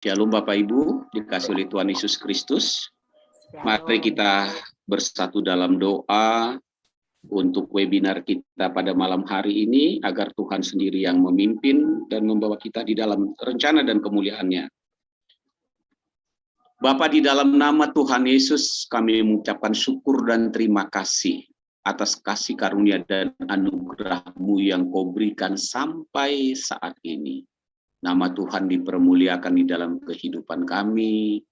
Shalom Bapak Ibu, dikasih oleh Tuhan Yesus Kristus. Mari kita bersatu dalam doa untuk webinar kita pada malam hari ini, agar Tuhan sendiri yang memimpin dan membawa kita di dalam rencana dan kemuliaan-Nya. Bapa, di dalam nama Tuhan Yesus, kami mengucapkan syukur dan terima kasih atas kasih karunia dan anugerah-Mu yang Kau berikan sampai saat ini. Nama Tuhan dipermuliakan di dalam kehidupan kami.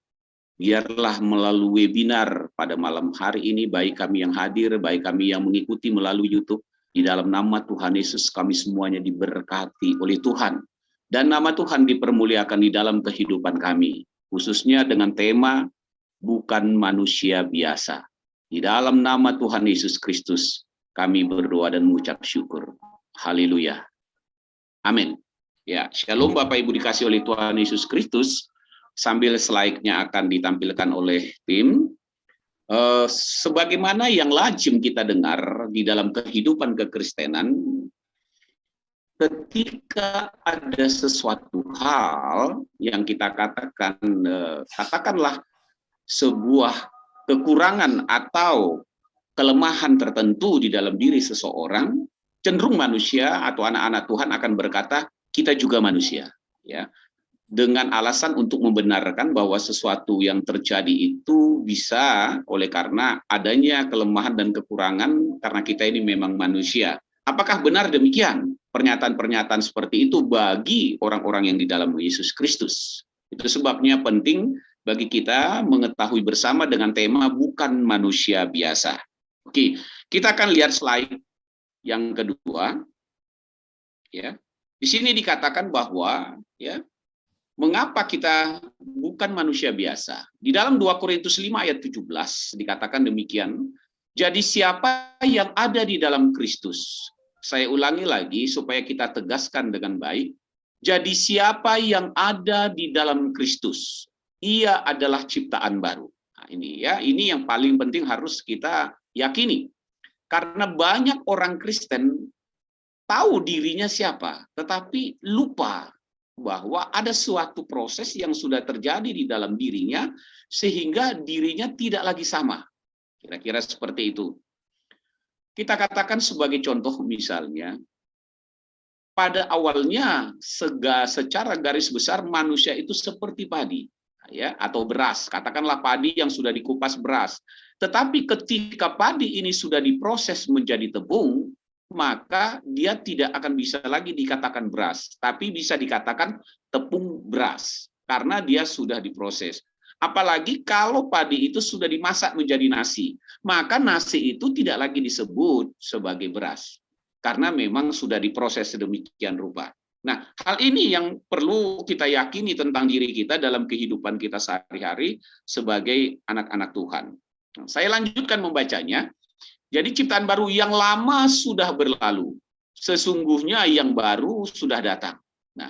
Biarlah melalui webinar pada malam hari ini, baik kami yang hadir, baik kami yang mengikuti melalui YouTube, di dalam nama Tuhan Yesus kami semuanya diberkati oleh Tuhan. Dan nama Tuhan dipermuliakan di dalam kehidupan kami, khususnya dengan tema bukan manusia biasa. Di dalam nama Tuhan Yesus Kristus, kami berdoa dan mengucap syukur. Haleluya. Amin. Ya, shalom Bapak Ibu dikasih oleh Tuhan Yesus Kristus. Sambil slide-nya akan ditampilkan oleh tim. Sebagaimana yang lazim kita dengar di dalam kehidupan kekristenan, ketika ada sesuatu hal yang kita katakan, katakanlah sebuah kekurangan atau kelemahan tertentu di dalam diri seseorang, cenderung manusia atau anak-anak Tuhan akan berkata, kita juga manusia, ya, dengan alasan untuk membenarkan bahwa sesuatu yang terjadi itu bisa oleh karena adanya kelemahan dan kekurangan karena kita ini memang manusia. Apakah benar demikian? Pernyataan-pernyataan seperti itu bagi orang-orang yang di dalam Yesus Kristus. Itu sebabnya penting bagi kita mengetahui bersama dengan tema bukan manusia biasa. Oke, kita akan lihat slide yang kedua. Ya. Di sini dikatakan bahwa ya, mengapa kita bukan manusia biasa? Di dalam 2 Korintus 5 ayat 17 dikatakan demikian, jadi siapa yang ada di dalam Kristus? Saya ulangi lagi supaya kita tegaskan dengan baik. Jadi siapa yang ada di dalam Kristus? Ia adalah ciptaan baru. Nah, ini ya, ini yang paling penting harus kita yakini. Karena banyak orang Kristen tahu dirinya siapa, tetapi lupa bahwa ada suatu proses yang sudah terjadi di dalam dirinya, sehingga dirinya tidak lagi sama. Kira-kira seperti itu. Kita katakan sebagai contoh misalnya, pada awalnya secara garis besar manusia itu seperti padi, ya, atau beras. Katakanlah padi yang sudah dikupas beras. Tetapi ketika padi ini sudah diproses menjadi tepung, maka dia tidak akan bisa lagi dikatakan beras, tapi bisa dikatakan tepung beras, karena dia sudah diproses. Apalagi kalau padi itu sudah dimasak menjadi nasi, maka nasi itu tidak lagi disebut sebagai beras, karena memang sudah diproses sedemikian rupa. Nah, hal ini yang perlu kita yakini tentang diri kita dalam kehidupan kita sehari-hari sebagai anak-anak Tuhan. Nah, saya lanjutkan membacanya. Jadi ciptaan baru yang lama sudah berlalu, sesungguhnya yang baru sudah datang. Nah,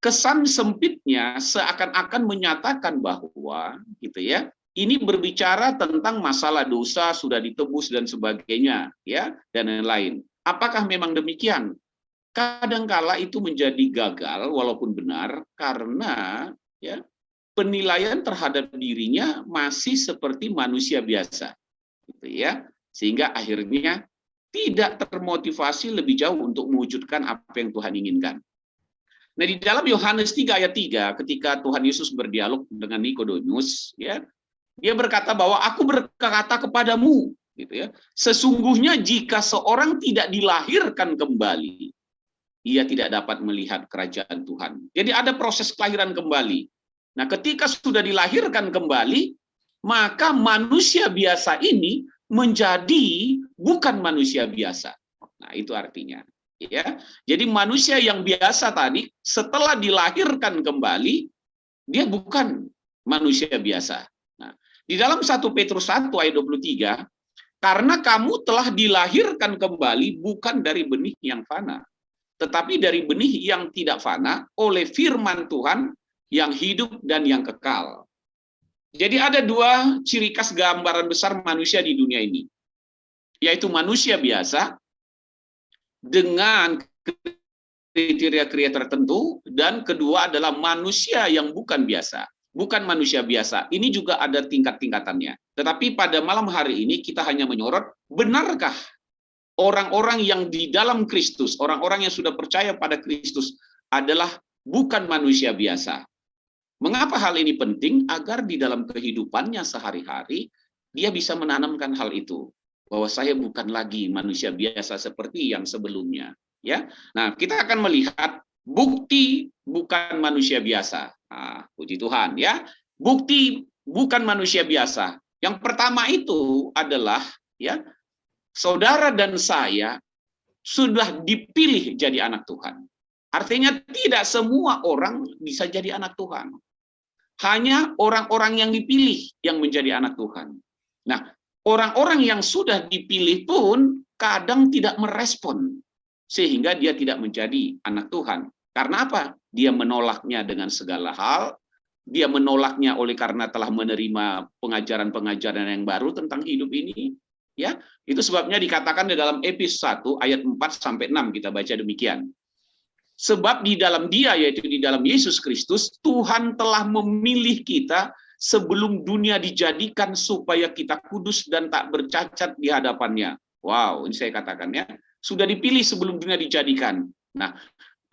kesan sempitnya seakan-akan menyatakan bahwa gitu ya, ini berbicara tentang masalah dosa sudah ditebus dan sebagainya, ya, dan lain-lain. Apakah memang demikian? Kadangkala itu menjadi gagal walaupun benar karena ya, penilaian terhadap dirinya masih seperti manusia biasa, gitu ya. Sehingga akhirnya tidak termotivasi lebih jauh untuk mewujudkan apa yang Tuhan inginkan. Nah, di dalam Yohanes 3 ayat 3, ketika Tuhan Yesus berdialog dengan Nikodemus, ya, dia berkata bahwa aku berkata kepadamu, gitu ya, sesungguhnya jika seorang tidak dilahirkan kembali, ia tidak dapat melihat kerajaan Tuhan. Jadi ada proses kelahiran kembali. Nah, ketika sudah dilahirkan kembali, maka manusia biasa ini menjadi bukan manusia biasa. Nah, itu artinya. Ya, jadi manusia yang biasa tadi setelah dilahirkan kembali, dia bukan manusia biasa. Nah, di dalam 1 Petrus 1 ayat 23, karena kamu telah dilahirkan kembali bukan dari benih yang fana, tetapi dari benih yang tidak fana oleh firman Tuhan yang hidup dan yang kekal. Jadi ada dua ciri khas gambaran besar manusia di dunia ini, yaitu manusia biasa dengan kriteria-kriteria tertentu, dan kedua adalah manusia yang bukan biasa. Bukan manusia biasa, ini juga ada tingkat-tingkatannya. Tetapi pada malam hari ini kita hanya menyorot, benarkah orang-orang yang di dalam Kristus, orang-orang yang sudah percaya pada Kristus adalah bukan manusia biasa. Mengapa hal ini penting? Agar di dalam kehidupannya sehari-hari, dia bisa menanamkan hal itu. Bahwa saya bukan lagi manusia biasa seperti yang sebelumnya. Ya, nah kita akan melihat bukti bukan manusia biasa. Nah, puji Tuhan ya. Bukti bukan manusia biasa. Yang pertama itu adalah ya, saudara dan saya sudah dipilih jadi anak Tuhan. Artinya tidak semua orang bisa jadi anak Tuhan. Hanya orang-orang yang dipilih yang menjadi anak Tuhan. Nah, orang-orang yang sudah dipilih pun kadang tidak merespon, sehingga dia tidak menjadi anak Tuhan. Karena apa? Dia menolaknya dengan segala hal, dia menolaknya oleh karena telah menerima pengajaran-pengajaran yang baru tentang hidup ini. Ya, itu sebabnya dikatakan di dalam Efesus 1 ayat 4-6 kita baca demikian. Sebab di dalam Dia, yaitu di dalam Yesus Kristus, Tuhan telah memilih kita sebelum dunia dijadikan supaya kita kudus dan tak bercacat di hadapannya. Wow, ini saya katakan ya, sudah dipilih sebelum dunia dijadikan. Nah,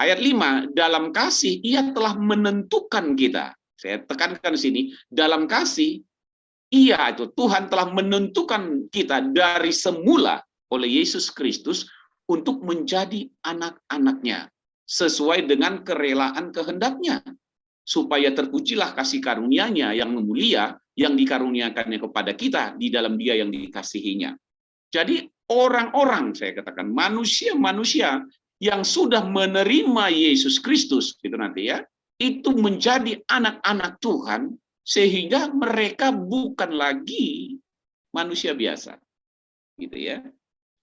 ayat 5, dalam kasih Ia telah menentukan kita. Saya tekankan di sini, dalam kasih Ia itu Tuhan telah menentukan kita dari semula oleh Yesus Kristus untuk menjadi anak-anaknya sesuai dengan kerelaan kehendaknya, supaya terpujilah kasih karunia-Nya yang mulia yang dikaruniakannya kepada kita di dalam Dia yang dikasihinya. Jadi orang-orang, saya katakan manusia-manusia yang sudah menerima Yesus Kristus itu nanti ya, itu menjadi anak-anak Tuhan, sehingga mereka bukan lagi manusia biasa, gitu ya.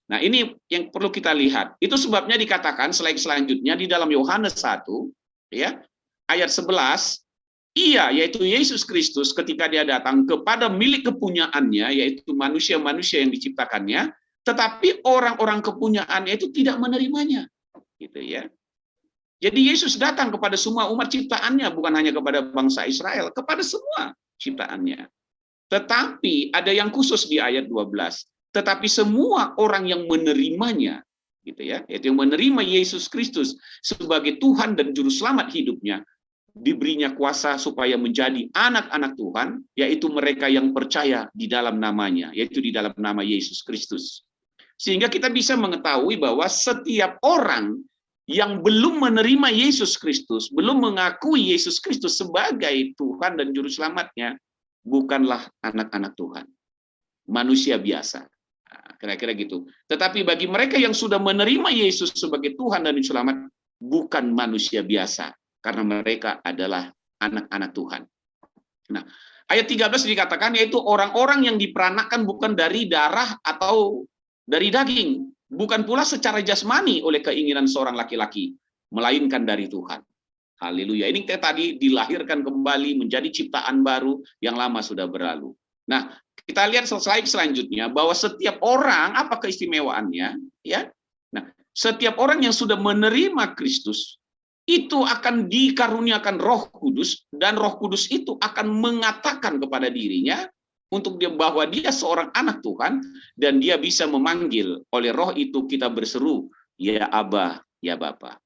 Nah, ini yang perlu kita lihat. Itu sebabnya dikatakan selanjutnya di dalam Yohanes 1 ya, ayat 11, Ia yaitu Yesus Kristus ketika Dia datang kepada milik kepunyaannya, yaitu manusia-manusia yang diciptakannya, tetapi orang-orang kepunyaannya itu tidak menerimanya, gitu ya. Jadi Yesus datang kepada semua umat ciptaannya, bukan hanya kepada bangsa Israel, kepada semua ciptaannya. Tetapi ada yang khusus di ayat 12. Tetapi semua orang yang menerimanya, gitu ya, yaitu yang menerima Yesus Kristus sebagai Tuhan dan Juru Selamat hidupnya, diberinya kuasa supaya menjadi anak-anak Tuhan, yaitu mereka yang percaya di dalam namanya, yaitu di dalam nama Yesus Kristus. Sehingga kita bisa mengetahui bahwa setiap orang yang belum menerima Yesus Kristus, belum mengakui Yesus Kristus sebagai Tuhan dan Juru Selamatnya, bukanlah anak-anak Tuhan, manusia biasa. Kira-kira gitu. Tetapi bagi mereka yang sudah menerima Yesus sebagai Tuhan dan Juru Selamat, bukan manusia biasa, karena mereka adalah anak-anak Tuhan. Nah, ayat 13 dikatakan, yaitu orang-orang yang diperanakan bukan dari darah atau dari daging, bukan pula secara jasmani oleh keinginan seorang laki-laki, melainkan dari Tuhan. Haleluya. Ini tadi dilahirkan kembali menjadi ciptaan baru, yang lama sudah berlalu. Nah, kita lihat slide selanjutnya bahwa setiap orang apa keistimewaannya, ya. Nah, setiap orang yang sudah menerima Kristus itu akan dikaruniakan Roh Kudus, dan Roh Kudus itu akan mengatakan kepada dirinya untuk dia bahwa dia seorang anak Tuhan, dan dia bisa memanggil oleh Roh itu kita berseru, ya Aba, ya Bapa.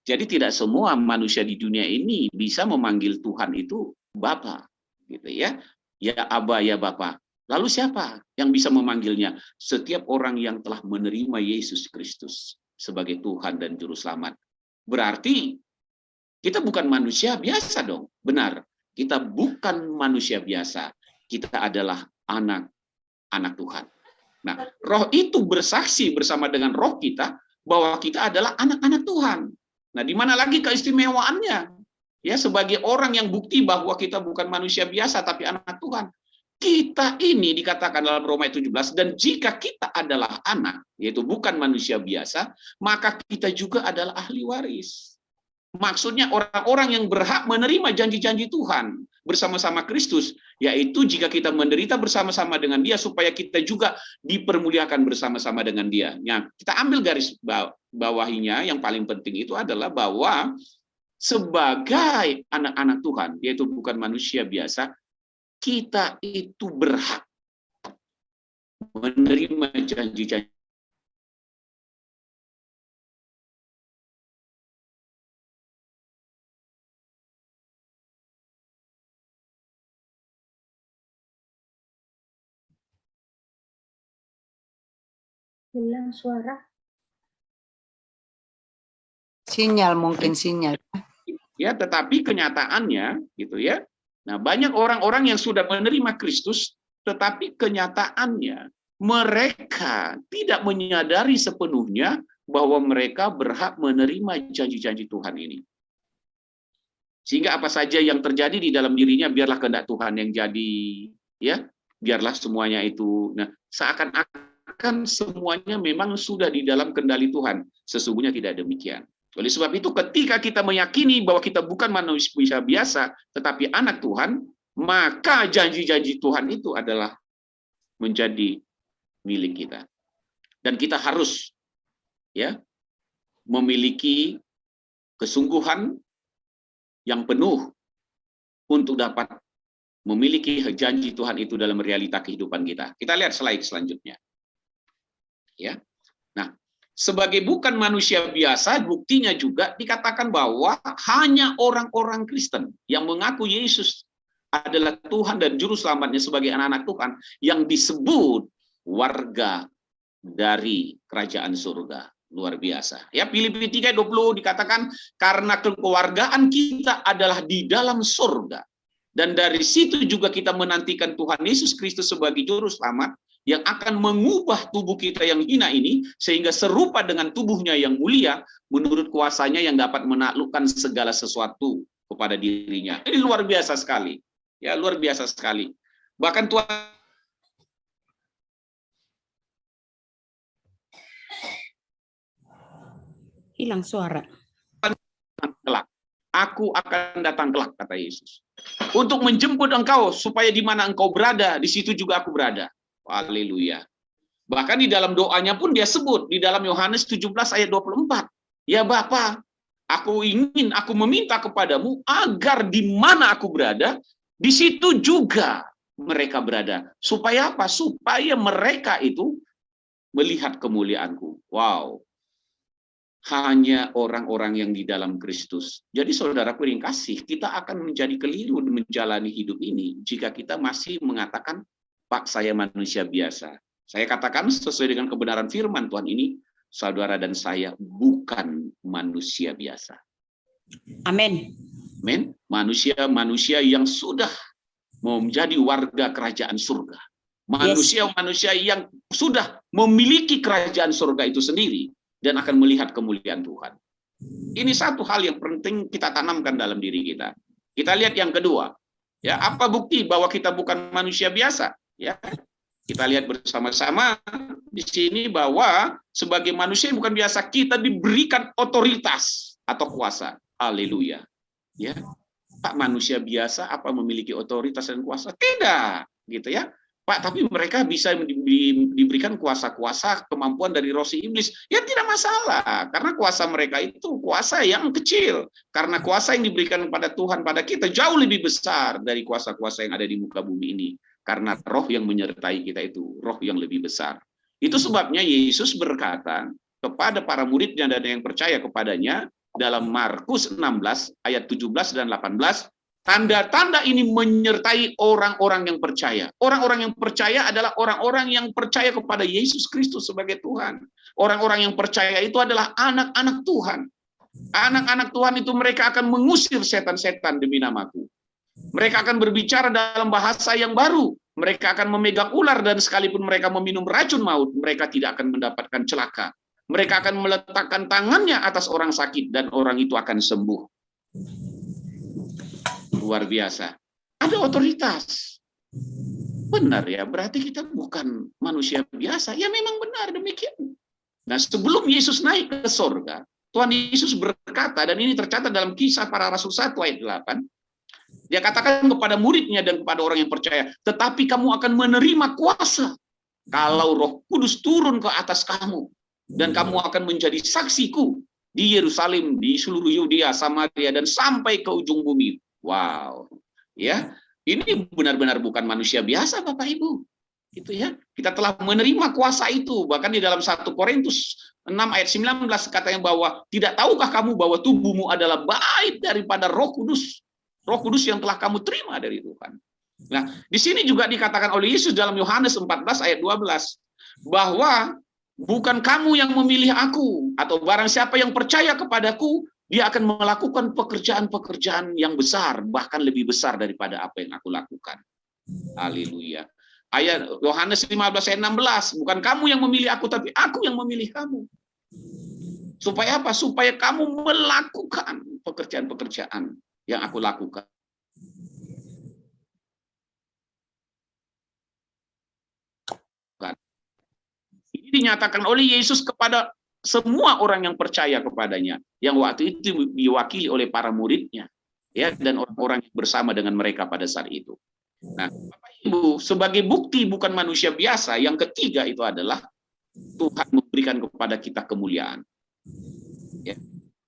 Jadi tidak semua manusia di dunia ini bisa memanggil Tuhan itu Bapa, gitu ya. Ya Aba, ya Bapa. Lalu siapa yang bisa memanggilnya? Setiap orang yang telah menerima Yesus Kristus sebagai Tuhan dan Juru Selamat. Berarti kita bukan manusia biasa dong. Benar, kita bukan manusia biasa. Kita adalah anak-anak Tuhan. Nah, Roh itu bersaksi bersama dengan roh kita bahwa kita adalah anak-anak Tuhan. Nah, di mana lagi keistimewaannya? Ya, sebagai orang yang bukti bahwa kita bukan manusia biasa tapi anak Tuhan. Kita ini dikatakan dalam Roma 17, dan jika kita adalah anak, yaitu bukan manusia biasa, maka kita juga adalah ahli waris. Maksudnya orang-orang yang berhak menerima janji-janji Tuhan. bersama-sama Kristus, yaitu jika kita menderita bersama-sama dengan Dia, supaya kita juga dipermuliakan bersama-sama dengan Dia. Nah, kita ambil garis bawahinya, yang paling penting itu adalah bahwa sebagai anak-anak Tuhan, yaitu bukan manusia biasa, kita itu berhak menerima janji-janji. Hilang suara. Sinyal, mungkin sinyal. Ya, tetapi kenyataannya gitu ya. Nah, banyak orang-orang yang sudah menerima Kristus, tetapi kenyataannya mereka tidak menyadari sepenuhnya bahwa mereka berhak menerima janji-janji Tuhan ini. Sehingga apa saja yang terjadi di dalam dirinya, biarlah kehendak Tuhan yang jadi, ya, biarlah semuanya itu. Nah, seakan-akan semuanya memang sudah di dalam kendali Tuhan. Sesungguhnya tidak demikian. Oleh sebab itu, ketika kita meyakini bahwa kita bukan manusia biasa, tetapi anak Tuhan, maka janji-janji Tuhan itu adalah menjadi milik kita. Dan kita harus, ya, memiliki kesungguhan yang penuh untuk dapat memiliki janji Tuhan itu dalam realita kehidupan kita. Kita lihat slide selanjutnya. Ya. Nah, sebagai bukan manusia biasa, buktinya juga dikatakan bahwa hanya orang-orang Kristen yang mengaku Yesus adalah Tuhan dan Juru Selamatnya sebagai anak-anak Tuhan yang disebut warga dari kerajaan surga. Luar biasa. Ya, Filipi 3:20 dikatakan karena kekeluargaan kita adalah di dalam surga. Dan dari situ juga kita menantikan Tuhan Yesus Kristus sebagai Juru Selamat yang akan mengubah tubuh kita yang hina ini sehingga serupa dengan tubuhnya yang mulia menurut kuasanya yang dapat menaklukkan segala sesuatu kepada dirinya. Ini luar biasa sekali. Ya, luar biasa sekali. Bahkan Tuhan Hilang suara. kelak. Aku akan datang kelak, kata Yesus. Untuk menjemput engkau, supaya di mana engkau berada, di situ juga aku berada. Haleluya. Bahkan di dalam doanya pun dia sebut, di dalam Yohanes 17 ayat 24. Ya Bapa, aku meminta kepadamu, agar di mana aku berada, di situ juga mereka berada. Supaya apa? Supaya mereka itu melihat kemuliaanku. Wow. Hanya orang-orang yang di dalam Kristus. Jadi saudaraku yang kasih, kita akan menjadi keliru menjalani hidup ini jika kita masih mengatakan, Pak, saya manusia biasa. Saya katakan sesuai dengan kebenaran firman Tuhan ini, saudara dan saya bukan manusia biasa. Amin. Amin. Manusia yang sudah menjadi warga kerajaan surga. Manusia-manusia yang sudah memiliki kerajaan surga itu sendiri dan akan melihat kemuliaan Tuhan. Ini satu hal yang penting kita tanamkan dalam diri kita. Kita lihat yang kedua. Ya, apa bukti bahwa kita bukan manusia biasa? Ya, kita lihat bersama-sama di sini bahwa sebagai manusia yang bukan biasa kita diberikan otoritas atau kuasa. Haleluya. Ya, Pak, manusia biasa apa memiliki otoritas dan kuasa? Tidak, gitu ya. Pak, tapi mereka bisa diberikan kuasa-kuasa kemampuan dari roh si iblis. Ya tidak masalah, karena kuasa mereka itu kuasa yang kecil. Karena kuasa yang diberikan pada Tuhan pada kita jauh lebih besar dari kuasa-kuasa yang ada di muka bumi ini. Karena roh yang menyertai kita itu roh yang lebih besar. Itu sebabnya Yesus berkata kepada para muridnya dan yang percaya kepadanya dalam Markus 16 ayat 17 dan 18, tanda-tanda ini menyertai orang-orang yang percaya. Orang-orang yang percaya adalah orang-orang yang percaya kepada Yesus Kristus sebagai Tuhan. Orang-orang yang percaya itu adalah anak-anak Tuhan. Anak-anak Tuhan itu mereka akan mengusir setan-setan demi namaku. Mereka akan berbicara dalam bahasa yang baru. Mereka akan memegang ular dan sekalipun mereka meminum racun maut, mereka tidak akan mendapatkan celaka. Mereka akan meletakkan tangannya atas orang sakit dan orang itu akan sembuh. Luar biasa. Ada otoritas. Benar ya, berarti kita bukan manusia biasa. Ya memang benar demikian. Nah, sebelum Yesus naik ke surga, Tuhan Yesus berkata, dan ini tercatat dalam Kisah Para Rasul 1 ayat 8, Dia katakan kepada muridnya dan kepada orang yang percaya, tetapi kamu akan menerima kuasa kalau Roh Kudus turun ke atas kamu, dan kamu akan menjadi saksiku di Yerusalem, di seluruh Yudea, Samaria, dan sampai ke ujung bumi. Wow, ya, ini benar-benar bukan manusia biasa, Bapak Ibu. Gitu ya. Kita telah menerima kuasa itu. Bahkan di dalam 1 Korintus 6 ayat 19 katanya bahwa tidak tahukah kamu bahwa tubuhmu adalah bait daripada Roh Kudus. Roh Kudus yang telah kamu terima dari Tuhan. Nah, di sini juga dikatakan oleh Yesus dalam Yohanes 14 ayat 12 bahwa bukan kamu yang memilih aku, atau barang siapa yang percaya kepadaku, dia akan melakukan pekerjaan-pekerjaan yang besar, bahkan lebih besar daripada apa yang aku lakukan. Haleluya. Ayat Yohanes 15 ayat 16, bukan kamu yang memilih aku, tapi aku yang memilih kamu. Supaya apa? Supaya kamu melakukan pekerjaan-pekerjaan yang aku lakukan. Ini dinyatakan oleh Yesus kepada semua orang yang percaya kepadanya, yang waktu itu diwakili oleh para muridnya, ya, dan orang-orang yang bersama dengan mereka pada saat itu. Nah, Bapak Ibu, sebagai bukti bukan manusia biasa, yang ketiga itu adalah Tuhan memberikan kepada kita kemuliaan. Ya.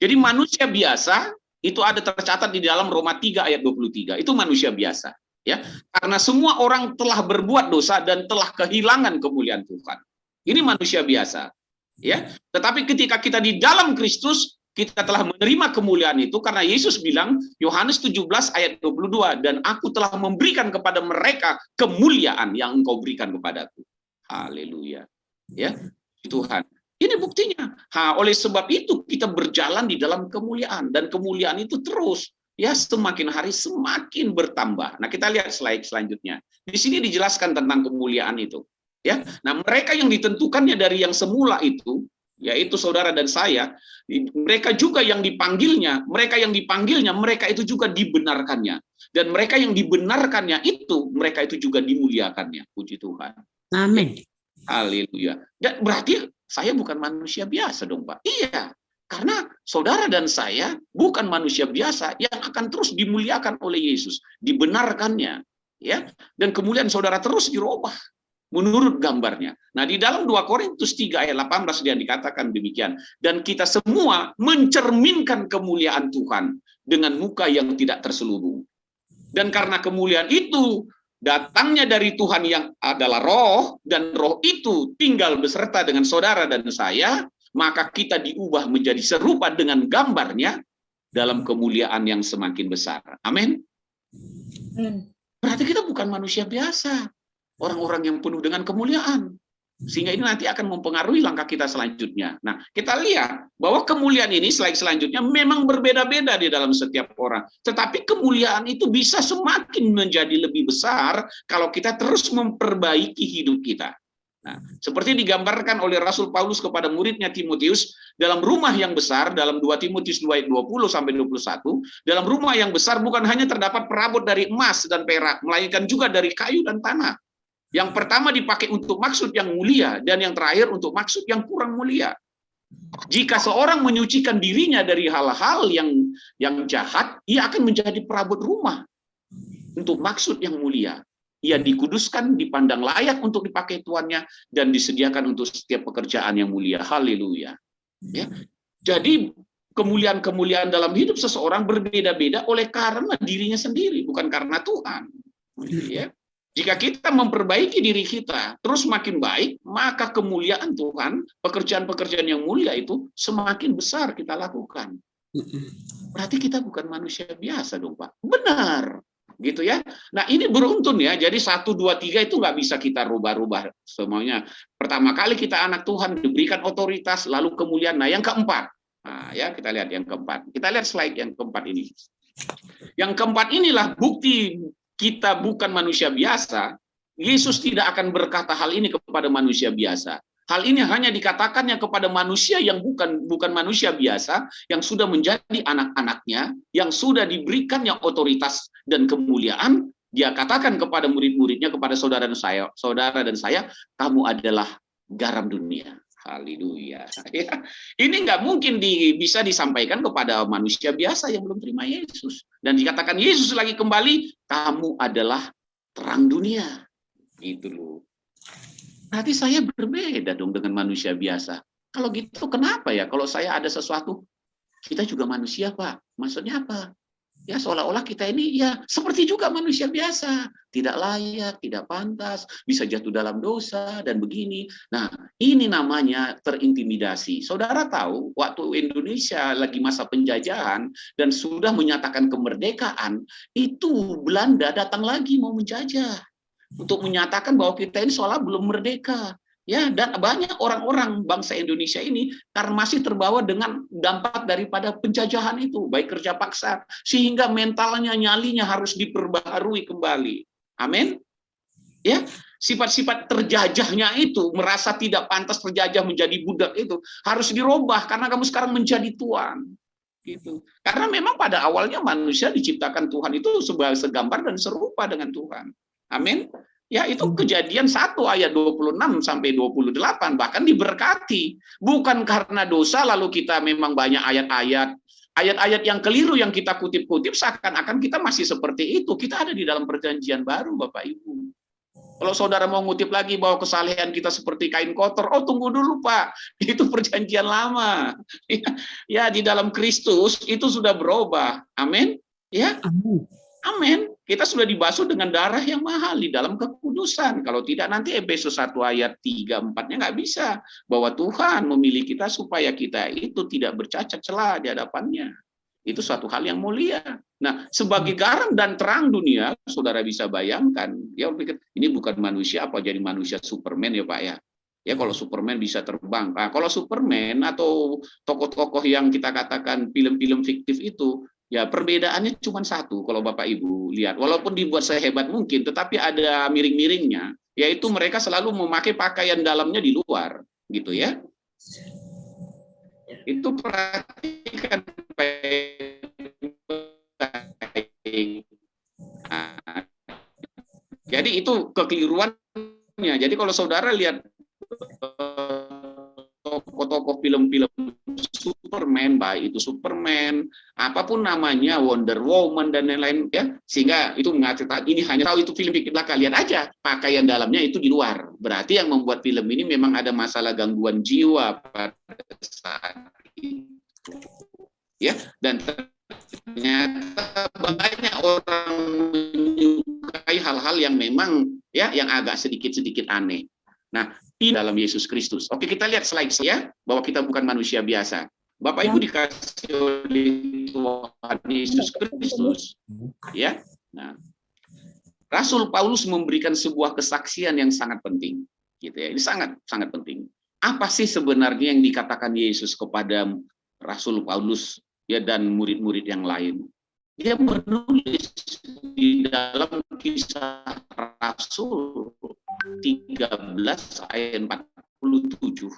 Jadi manusia biasa itu ada tercatat di dalam Roma 3 ayat 23. Itu manusia biasa, ya. Karena semua orang telah berbuat dosa dan telah kehilangan kemuliaan Tuhan. Ini manusia biasa, ya. Tetapi ketika kita di dalam Kristus, kita telah menerima kemuliaan itu karena Yesus bilang, Yohanes 17 ayat 22, dan aku telah memberikan kepada mereka kemuliaan yang engkau berikan kepadaku. Haleluya. Ya, Tuhan. Ini buktinya. Oleh sebab itu kita berjalan di dalam kemuliaan, dan kemuliaan itu terus, ya, semakin hari semakin bertambah. Nah, kita lihat slide selanjutnya. Di sini dijelaskan tentang kemuliaan itu, ya. Nah, mereka yang ditentukannya dari yang semula itu, yaitu saudara dan saya, mereka juga yang dipanggilnya, mereka itu juga dibenarkannya. Dan mereka yang dibenarkannya itu, mereka itu juga dimuliakannya. Puji Tuhan. Amin. Haleluya. Dan berarti saya bukan manusia biasa dong, Pak. Iya, karena saudara dan saya bukan manusia biasa yang akan terus dimuliakan oleh Yesus, dibenarkannya, ya. Dan kemuliaan saudara terus dirubah menurut gambarnya. Nah, di dalam 2 Korintus 3 ayat 18 dia dikatakan demikian, dan kita semua mencerminkan kemuliaan Tuhan dengan muka yang tidak terselubung. Dan karena kemuliaan itu datangnya dari Tuhan yang adalah roh, dan roh itu tinggal beserta dengan saudara dan saya, maka kita diubah menjadi serupa dengan gambarnya dalam kemuliaan yang semakin besar. Amin. Berarti kita bukan manusia biasa, orang-orang yang penuh dengan kemuliaan. Sehingga ini nanti akan mempengaruhi langkah kita selanjutnya. Nah, kita lihat bahwa kemuliaan ini slide selanjutnya memang berbeda-beda di dalam setiap orang. Tetapi kemuliaan itu bisa semakin menjadi lebih besar kalau kita terus memperbaiki hidup kita. Nah, seperti digambarkan oleh Rasul Paulus kepada muridnya Timotius, dalam rumah yang besar, dalam 2 Timotius 2 ayat 20-21, dalam rumah yang besar bukan hanya terdapat perabot dari emas dan perak, melainkan juga dari kayu dan tanah. Yang pertama dipakai untuk maksud yang mulia, dan yang terakhir untuk maksud yang kurang mulia. Jika seorang menyucikan dirinya dari hal-hal yang jahat, ia akan menjadi perabot rumah untuk maksud yang mulia. Ia dikuduskan, dipandang layak untuk dipakai tuannya, dan disediakan untuk setiap pekerjaan yang mulia. Haleluya. Ya. Jadi kemuliaan-kemuliaan dalam hidup seseorang berbeda-beda oleh karena dirinya sendiri, bukan karena Tuhan. Ya. Jika kita memperbaiki diri kita terus makin baik, maka kemuliaan Tuhan, pekerjaan-pekerjaan yang mulia itu semakin besar kita lakukan. Berarti kita bukan manusia biasa dong, Pak. Benar. Gitu ya. Nah, ini beruntun ya. Jadi 1, 2, 3 itu nggak bisa kita rubah-rubah semuanya. Pertama kali kita anak Tuhan diberikan otoritas, lalu kemuliaan. Nah, yang keempat. Nah, ya, kita lihat yang keempat. Kita lihat slide yang keempat ini. Yang keempat inilah bukti kita bukan manusia biasa. Yesus tidak akan berkata hal ini kepada manusia biasa. Hal ini hanya dikatakannya kepada manusia yang bukan manusia biasa, yang sudah menjadi anak-anaknya, yang sudah diberikannya otoritas dan kemuliaan. Dia katakan kepada murid-muridnya, kepada saudara dan saya, kamu adalah garam dunia. Haleluya. Ya, ini nggak mungkin bisa disampaikan kepada manusia biasa yang belum terima Yesus. Dan dikatakan Yesus lagi kembali, kamu adalah terang dunia. Gitu loh. Berarti saya berbeda dong dengan manusia biasa. Kalau gitu kenapa ya? Kalau saya ada sesuatu, kita juga manusia, Pak. Maksudnya apa? Ya seolah-olah kita ini ya seperti juga manusia biasa, tidak layak, tidak pantas, bisa jatuh dalam dosa dan begini. Nah, ini namanya terintimidasi. Saudara tahu, waktu Indonesia lagi masa penjajahan dan sudah menyatakan kemerdekaan, itu Belanda datang lagi mau menjajah untuk menyatakan bahwa kita ini seolah belum merdeka. Ya, dan banyak orang-orang bangsa Indonesia ini karena masih terbawa dengan dampak daripada penjajahan itu, baik kerja paksa, sehingga mentalnya, nyalinya harus diperbaharui kembali. Amin. Ya, sifat-sifat terjajahnya itu, merasa tidak pantas terjajah menjadi budak itu harus dirubah karena kamu sekarang menjadi tuan. Gitu. Karena memang pada awalnya manusia diciptakan Tuhan itu sebagai segambar dan serupa dengan Tuhan. Amin. Ya, itu Kejadian 1 ayat 26 sampai 28, bahkan diberkati. Bukan karena dosa lalu kita memang banyak ayat-ayat yang keliru yang kita kutip-kutip seakan-akan kita masih seperti itu. Kita ada di dalam perjanjian baru, Bapak Ibu. Kalau saudara mau ngutip lagi bahwa kesalehan kita seperti kain kotor, oh tunggu dulu Pak, itu perjanjian lama. Ya, di dalam Kristus itu sudah berubah. Amin. Ya. Amin. Kita sudah dibasuh dengan darah yang mahal di dalam kekudusan. Kalau tidak nanti Efesus 1 ayat 3-4-nya nggak bisa. Bahwa Tuhan memilih kita supaya kita itu tidak bercacat celah di hadapannya. Itu suatu hal yang mulia. Nah, sebagai garam dan terang dunia, saudara bisa bayangkan, ya pikir ini bukan manusia apa jadi manusia Superman ya Pak ya. Ya kalau Superman bisa terbang. Nah, kalau Superman atau tokoh-tokoh yang kita katakan film-film fiktif itu, ya perbedaannya cuma satu kalau Bapak Ibu lihat. Walaupun dibuat sehebat mungkin, tetapi ada miring-miringnya, yaitu mereka selalu memakai pakaian dalamnya di luar, gitu ya. Itu perhatikan baik. Nah, jadi itu kekeliruannya. Jadi kalau saudara lihat tokoh-tokoh film-film Superman, baik itu Superman, apapun namanya, Wonder Woman dan lain-lain, ya, sehingga itu mengatakan ini hanya tahu itu film bikin belaka, lihat aja pakaian dalamnya itu di luar. Berarti yang membuat film ini memang ada masalah gangguan jiwa pada saat itu. Ya, dan ternyata banyak orang menyukai hal-hal yang memang ya yang agak sedikit-sedikit aneh. Nah, di dalam Yesus Kristus. Oke, kita lihat slide ya, bahwa kita bukan manusia biasa. Bapak Ibu dikasih oleh Tuhan Yesus Kristus, ya. Nah, Rasul Paulus memberikan sebuah kesaksian yang sangat penting, gitu ya. Ini sangat penting. Apa sih sebenarnya yang dikatakan Yesus kepada Rasul Paulus ya dan murid-murid yang lain? Dia menulis di dalam Kisah Rasul 13 ayat 47.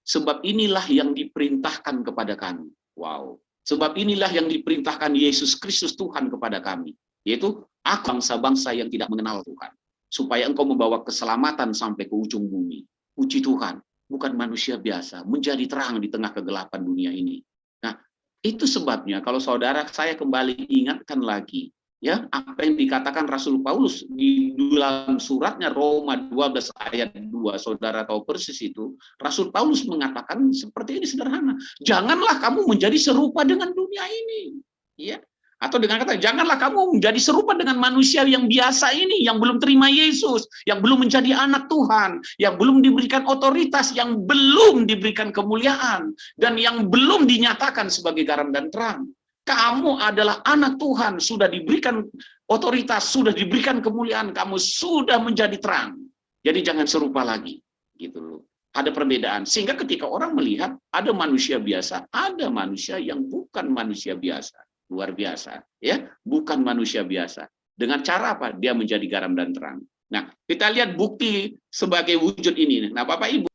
Sebab inilah yang diperintahkan kepada kami. Wow. Sebab inilah yang diperintahkan Yesus Kristus Tuhan kepada kami. Yaitu aku bangsa-bangsa yang tidak mengenal Tuhan. Supaya engkau membawa keselamatan sampai ke ujung bumi. Puji Tuhan. Bukan manusia biasa. Menjadi terang di tengah kegelapan dunia ini. Nah, itu sebabnya kalau saudara saya kembali ingatkan lagi. Ya, apa yang dikatakan Rasul Paulus di dalam suratnya Roma 12 ayat 2, saudara tahu persis itu. Rasul Paulus mengatakan seperti ini sederhana. Janganlah kamu menjadi serupa dengan dunia ini. Ya. Atau dengan kata, janganlah kamu menjadi serupa dengan manusia yang biasa ini, yang belum terima Yesus, yang belum menjadi anak Tuhan, yang belum diberikan otoritas, yang belum diberikan kemuliaan, dan yang belum dinyatakan sebagai garam dan terang. Kamu adalah anak Tuhan, sudah diberikan otoritas, sudah diberikan kemuliaan, kamu sudah menjadi terang. Jadi jangan serupa lagi, gitu loh. Ada perbedaan. Sehingga ketika orang melihat ada manusia biasa, ada manusia yang bukan manusia biasa, luar biasa, ya, bukan manusia biasa. Dengan cara apa? Dia menjadi garam dan terang. Nah, kita lihat bukti sebagai wujud ini. Nah, Bapak Ibu.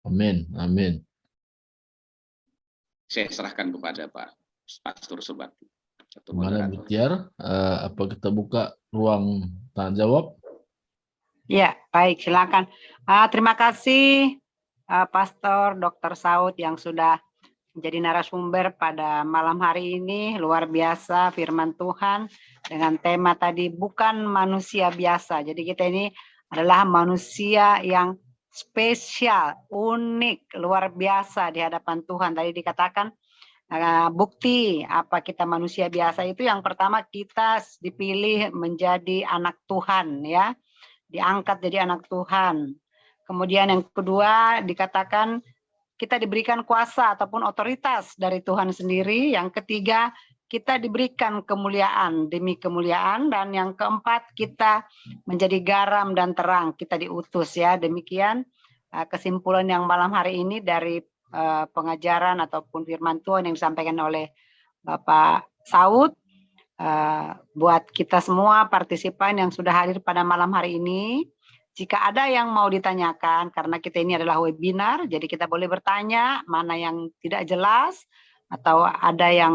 Amin, amin. Saya serahkan kepada Pak Pastor Subakti. Gimana Butiar? Apa kita buka ruang tanya jawab? Ya, baik, silakan. Terima kasih Pastor Dr. Saud yang sudah menjadi narasumber pada malam hari ini. Luar biasa firman Tuhan dengan tema tadi, bukan manusia biasa. Jadi kita ini adalah manusia yang spesial, unik, luar biasa di hadapan Tuhan. Tadi dikatakan bukti apa kita manusia biasa itu, yang pertama kita dipilih menjadi anak Tuhan, ya, diangkat jadi anak Tuhan. Kemudian yang kedua dikatakan kita diberikan kuasa ataupun otoritas dari Tuhan sendiri. Yang ketiga, kita diberikan kemuliaan demi kemuliaan. Dan yang keempat, kita menjadi garam dan terang. Kita diutus, ya. Demikian kesimpulan yang malam hari ini dari pengajaran ataupun firman Tuhan yang disampaikan oleh Bapak Saud. Buat kita semua partisipan yang sudah hadir pada malam hari ini, jika ada yang mau ditanyakan, karena kita ini adalah webinar, jadi kita boleh bertanya mana yang tidak jelas atau ada yang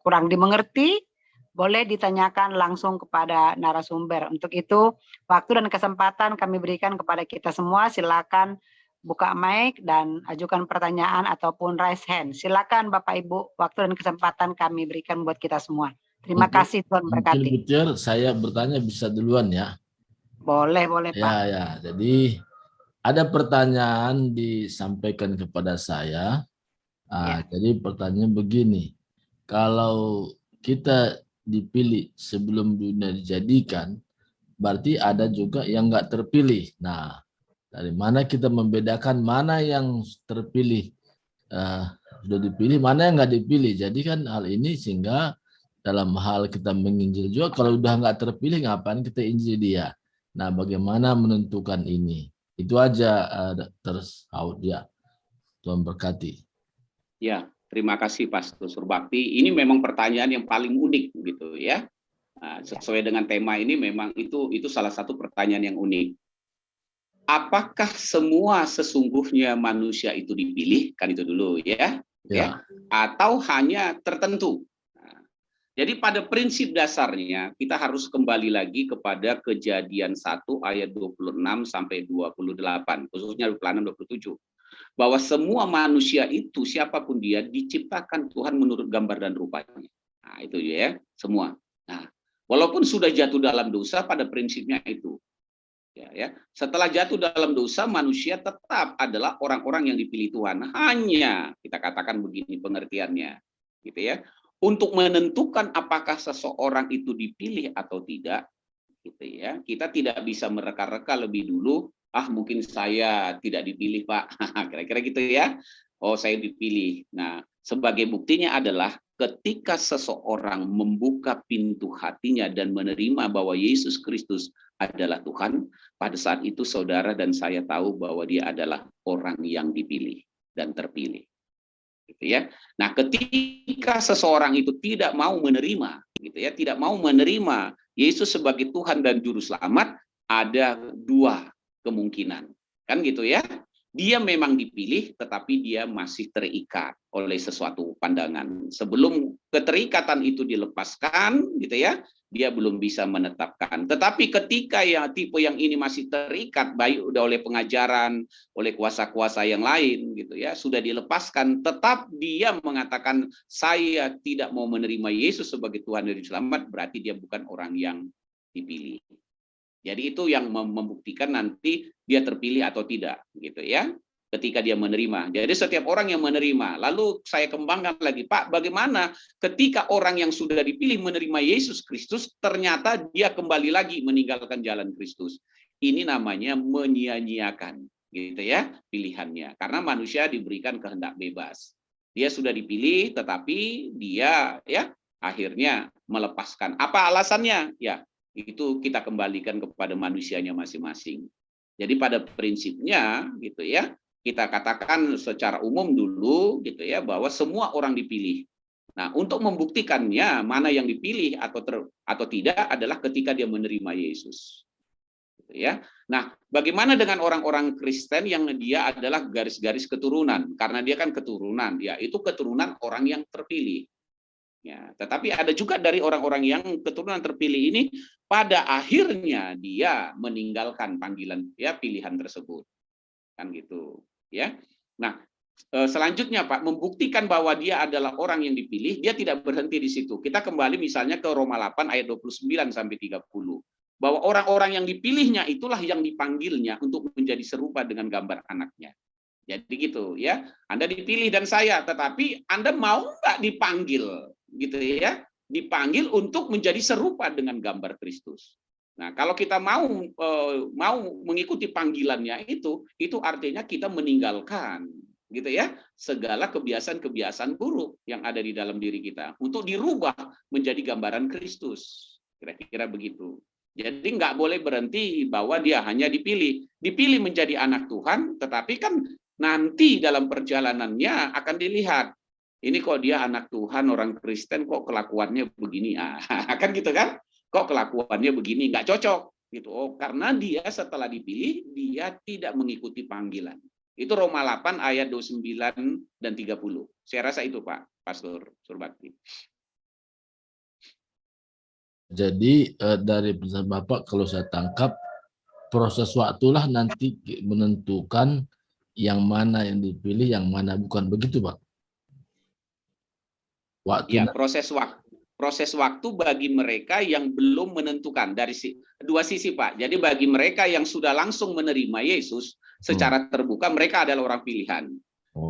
kurang dimengerti, boleh ditanyakan langsung kepada narasumber. Untuk itu, waktu dan kesempatan kami berikan kepada kita semua. Silakan buka mic dan ajukan pertanyaan ataupun raise hand. Silakan Bapak Ibu, waktu dan kesempatan kami berikan buat kita semua. Terima kasih, Tuhan berkati. Mungkin Butier, saya bertanya bisa duluan ya. Boleh Pak. Ya. Jadi ada pertanyaan disampaikan kepada saya. Jadi pertanyaan begini, kalau kita dipilih sebelum dunia dijadikan, berarti ada juga yang nggak terpilih. Nah, dari mana kita membedakan mana yang terpilih, sudah dipilih, mana yang nggak dipilih? Jadi kan hal ini sehingga dalam hal kita menginjil juga, kalau udah nggak terpilih, ngapain kita injil dia? Nah, bagaimana menentukan ini? Itu aja, Dr. Saud, ya. Tuhan berkati. Ya, terima kasih Pastor Surbakti. Ini memang pertanyaan yang paling unik gitu ya. Nah, sesuai dengan tema ini memang itu salah satu pertanyaan yang unik. Apakah semua sesungguhnya manusia itu dipilih? Kan itu dulu ya. Atau hanya tertentu? Jadi pada prinsip dasarnya kita harus kembali lagi kepada Kejadian 1 ayat 26 sampai 28, khususnya 26-27. Bahwa semua manusia itu siapapun dia diciptakan Tuhan menurut gambar dan rupanya. Nah, itu ya, semua. Nah, walaupun sudah jatuh dalam dosa, pada prinsipnya itu. Ya. Setelah jatuh dalam dosa, manusia tetap adalah orang-orang yang dipilih Tuhan. Hanya kita katakan begini pengertiannya, gitu ya. Untuk menentukan apakah seseorang itu dipilih atau tidak, gitu ya. Kita tidak bisa mereka-reka lebih dulu. Mungkin saya tidak dipilih, Pak. Kira-kira gitu ya. Oh, saya dipilih. Nah, sebagai buktinya adalah ketika seseorang membuka pintu hatinya dan menerima bahwa Yesus Kristus adalah Tuhan, pada saat itu saudara dan saya tahu bahwa dia adalah orang yang dipilih dan terpilih. Gitu ya. Nah, ketika seseorang itu tidak mau menerima, gitu ya, tidak mau menerima Yesus sebagai Tuhan dan Juru Selamat, ada dua kemungkinan, kan gitu ya. Dia memang dipilih, tetapi dia masih terikat oleh sesuatu pandangan. Sebelum keterikatan itu dilepaskan, gitu ya, dia belum bisa menetapkan. Tetapi ketika tipe yang ini masih terikat, baik udah oleh pengajaran, oleh kuasa-kuasa yang lain, gitu ya, sudah dilepaskan, tetap dia mengatakan saya tidak mau menerima Yesus sebagai Tuhan dan Juru Selamat, berarti dia bukan orang yang dipilih. Jadi itu yang membuktikan nanti dia terpilih atau tidak, gitu ya. Ketika dia menerima. Jadi setiap orang yang menerima. Lalu saya kembangkan lagi, Pak, bagaimana ketika orang yang sudah dipilih menerima Yesus Kristus, ternyata dia kembali lagi meninggalkan jalan Kristus. Ini namanya menyia-nyiakan, gitu ya, pilihannya. Karena manusia diberikan kehendak bebas. Dia sudah dipilih, tetapi dia ya akhirnya melepaskan. Apa alasannya? Ya, itu kita kembalikan kepada manusianya masing-masing. Jadi pada prinsipnya gitu ya, kita katakan secara umum dulu gitu ya, bahwa semua orang dipilih. Nah, untuk membuktikannya mana yang dipilih atau tidak adalah ketika dia menerima Yesus. Gitu ya. Nah, bagaimana dengan orang-orang Kristen yang dia adalah garis-garis keturunan? Karena dia kan keturunan, ya itu keturunan orang yang terpilih. Ya, tetapi ada juga dari orang-orang yang keturunan terpilih ini pada akhirnya dia meninggalkan panggilan ya pilihan tersebut. Kan gitu. Ya. Nah, selanjutnya Pak, membuktikan bahwa dia adalah orang yang dipilih, dia tidak berhenti di situ. Kita kembali misalnya ke Roma 8 ayat 29 sampai 30. Bahwa orang-orang yang dipilihnya itulah yang dipanggilnya untuk menjadi serupa dengan gambar anaknya. Jadi gitu ya. Anda dipilih dan saya, tetapi Anda mau nggak dipanggil gitu ya? Dipanggil untuk menjadi serupa dengan gambar Kristus. Nah, kalau kita mau mengikuti panggilannya itu artinya kita meninggalkan gitu ya, segala kebiasaan-kebiasaan buruk yang ada di dalam diri kita untuk dirubah menjadi gambaran Kristus. Kira-kira begitu. Jadi nggak boleh berhenti bahwa dia hanya dipilih menjadi anak Tuhan, tetapi kan nanti dalam perjalanannya akan dilihat, ini kok dia anak Tuhan, orang Kristen, kok kelakuannya begini, kan gitu kan? Kok kelakuannya begini, nggak cocok gitu. Oh, karena dia setelah dipilih dia tidak mengikuti panggilan. Itu Roma 8 ayat 29 dan 30. Saya rasa itu Pak Pastor Surbakti. Jadi dari penjelasan Bapak, kalau saya tangkap, proses waktulah nanti menentukan yang mana yang dipilih, yang mana bukan, begitu Pak? Ya, proses waktu bagi mereka yang belum menentukan, dari dua sisi Pak. Jadi bagi mereka yang sudah langsung menerima Yesus secara terbuka, mereka adalah orang pilihan,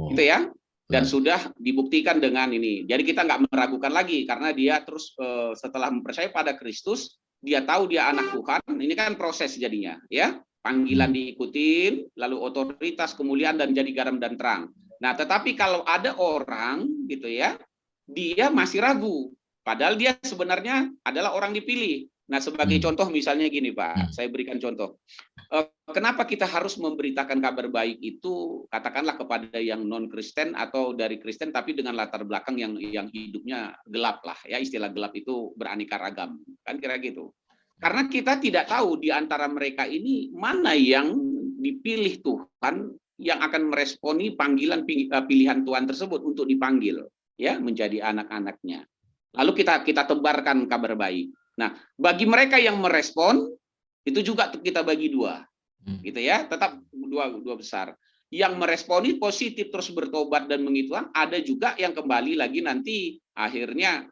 gitu ya. Dan sudah dibuktikan dengan ini. Jadi kita nggak meragukan lagi karena dia terus setelah mempercayai pada Kristus, dia tahu dia anak Tuhan. Ini kan proses jadinya, ya. Panggilan diikutin, lalu otoritas, kemuliaan, dan jadi garam dan terang. Nah, tetapi kalau ada orang gitu ya, dia masih ragu, padahal dia sebenarnya adalah orang dipilih. Nah, sebagai contoh misalnya gini Pak, saya berikan contoh. Kenapa kita harus memberitakan kabar baik itu katakanlah kepada yang non Kristen atau dari Kristen tapi dengan latar belakang yang hidupnya gelap lah ya, istilah gelap itu beraneka ragam kan, kira gitu. Karena kita tidak tahu di antara mereka ini mana yang dipilih Tuhan yang akan meresponi panggilan pilihan Tuhan tersebut untuk dipanggil ya menjadi anak-anaknya. Lalu kita tebarkan kabar baik. Nah, bagi mereka yang merespon itu juga kita bagi dua, gitu ya, tetap dua besar. Yang meresponi positif terus bertobat dan mengituan, ada juga yang kembali lagi nanti akhirnya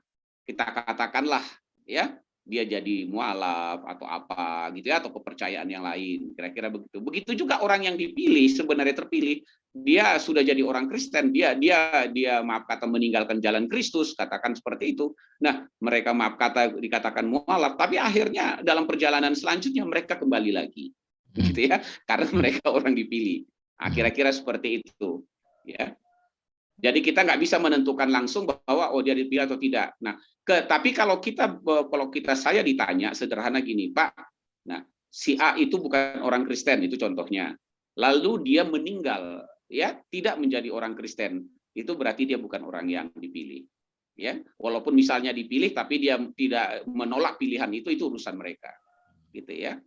kita katakanlah ya dia jadi mualaf atau apa gitu ya, atau kepercayaan yang lain, kira-kira begitu. Begitu juga orang yang dipilih sebenarnya terpilih, dia sudah jadi orang Kristen, dia maaf kata meninggalkan jalan Kristus, katakan seperti itu. Nah, mereka maaf kata dikatakan mualaf, tapi akhirnya dalam perjalanan selanjutnya mereka kembali lagi, gitu ya, karena mereka orang dipilih. Nah, kira-kira seperti itu, ya. Jadi kita nggak bisa menentukan langsung bahwa oh dia dipilih atau tidak. Nah, tapi kalau saya ditanya sederhana gini, Pak. Nah, si A itu bukan orang Kristen, itu contohnya. Lalu dia meninggal, ya, tidak menjadi orang Kristen. Itu berarti dia bukan orang yang dipilih. Ya, walaupun misalnya dipilih tapi dia tidak menolak pilihan itu urusan mereka. Gitu ya.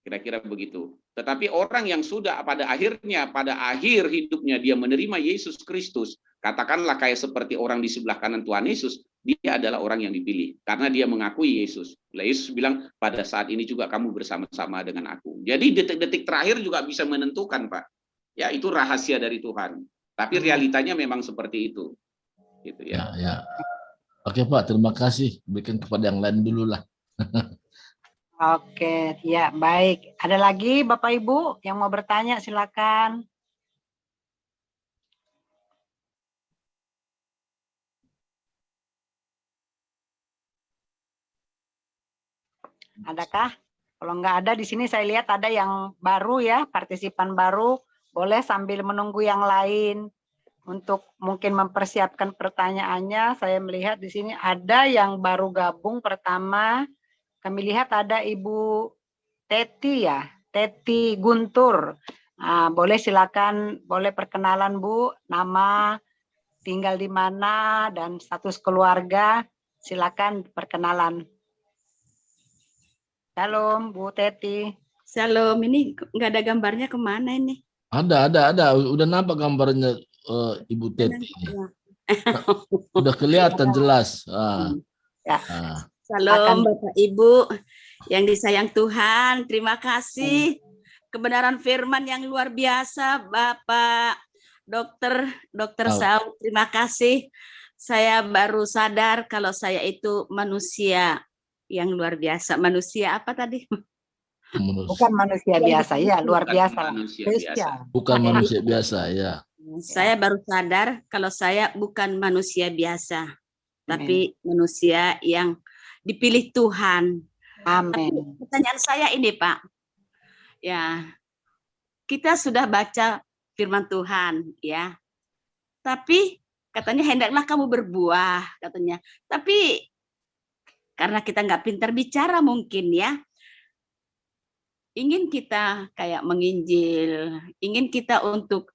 Kira-kira begitu. Tetapi orang yang sudah pada akhir hidupnya dia menerima Yesus Kristus, katakanlah kayak seperti orang di sebelah kanan Tuhan Yesus, dia adalah orang yang dipilih karena dia mengakui Yesus. Yesus bilang pada saat ini juga kamu bersama-sama dengan aku. Jadi detik-detik terakhir juga bisa menentukan, Pak. Ya, itu rahasia dari Tuhan. Tapi realitanya memang seperti itu. Gitu ya. Ya. Oke, Pak, terima kasih. Berikan kepada yang lain dulu lah. Oke, ya baik. Ada lagi Bapak Ibu yang mau bertanya, silakan. Adakah? Kalau nggak ada di sini saya lihat ada yang baru ya, partisipan baru. Boleh sambil menunggu yang lain untuk mungkin mempersiapkan pertanyaannya. Saya melihat di sini ada yang baru gabung pertama. Kami lihat ada Ibu Teti ya, Teti Guntur. Nah, boleh silakan, boleh perkenalan Bu, nama, tinggal di mana, dan status keluarga. Silakan perkenalan. Shalom Bu Teti. Shalom, ini nggak ada gambarnya kemana ini? Ada. Udah nampak gambarnya Ibu Teti. Udah kelihatan jelas. Ya. Shalom Bapak Ibu yang disayang Tuhan, terima kasih kebenaran firman yang luar biasa, Bapak Dokter Oh. Saud. Terima kasih. Saya baru sadar kalau saya itu manusia yang luar biasa. Manusia apa tadi? Bukan manusia biasa, ya luar Bukan biasa. manusia Spesial. biasa. Bukan manusia biasa, ya. Saya baru sadar kalau saya bukan manusia biasa, tapi manusia yang dipilih Tuhan. Tapi Amin. pertanyaan saya ini, Pak. Ya, kita sudah baca firman Tuhan, ya. Tapi katanya hendaklah kamu berbuah, katanya. Tapi karena kita nggak pintar bicara mungkin ya, ingin kita kayak menginjil, ingin kita untuk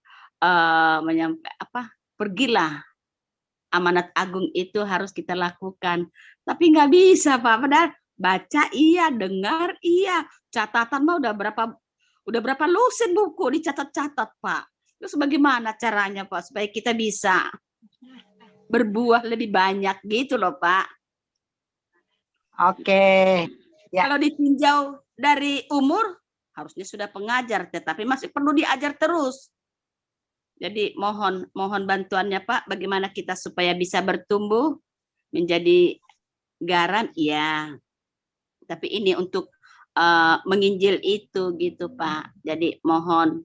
pergilah, amanat agung itu harus kita lakukan. Tapi nggak bisa, Pak. Padahal baca iya, dengar iya, catatan mah udah berapa lusin buku dicatat-catat, Pak. Terus bagaimana caranya, Pak, supaya kita bisa berbuah lebih banyak gitu loh, Pak. Oke. Ya. Kalau ditinjau dari umur harusnya sudah pengajar, tetapi masih perlu diajar terus. Jadi mohon bantuannya, Pak, bagaimana kita supaya bisa bertumbuh menjadi garam, ya. Tapi ini untuk menginjil itu gitu, Pak. Jadi mohon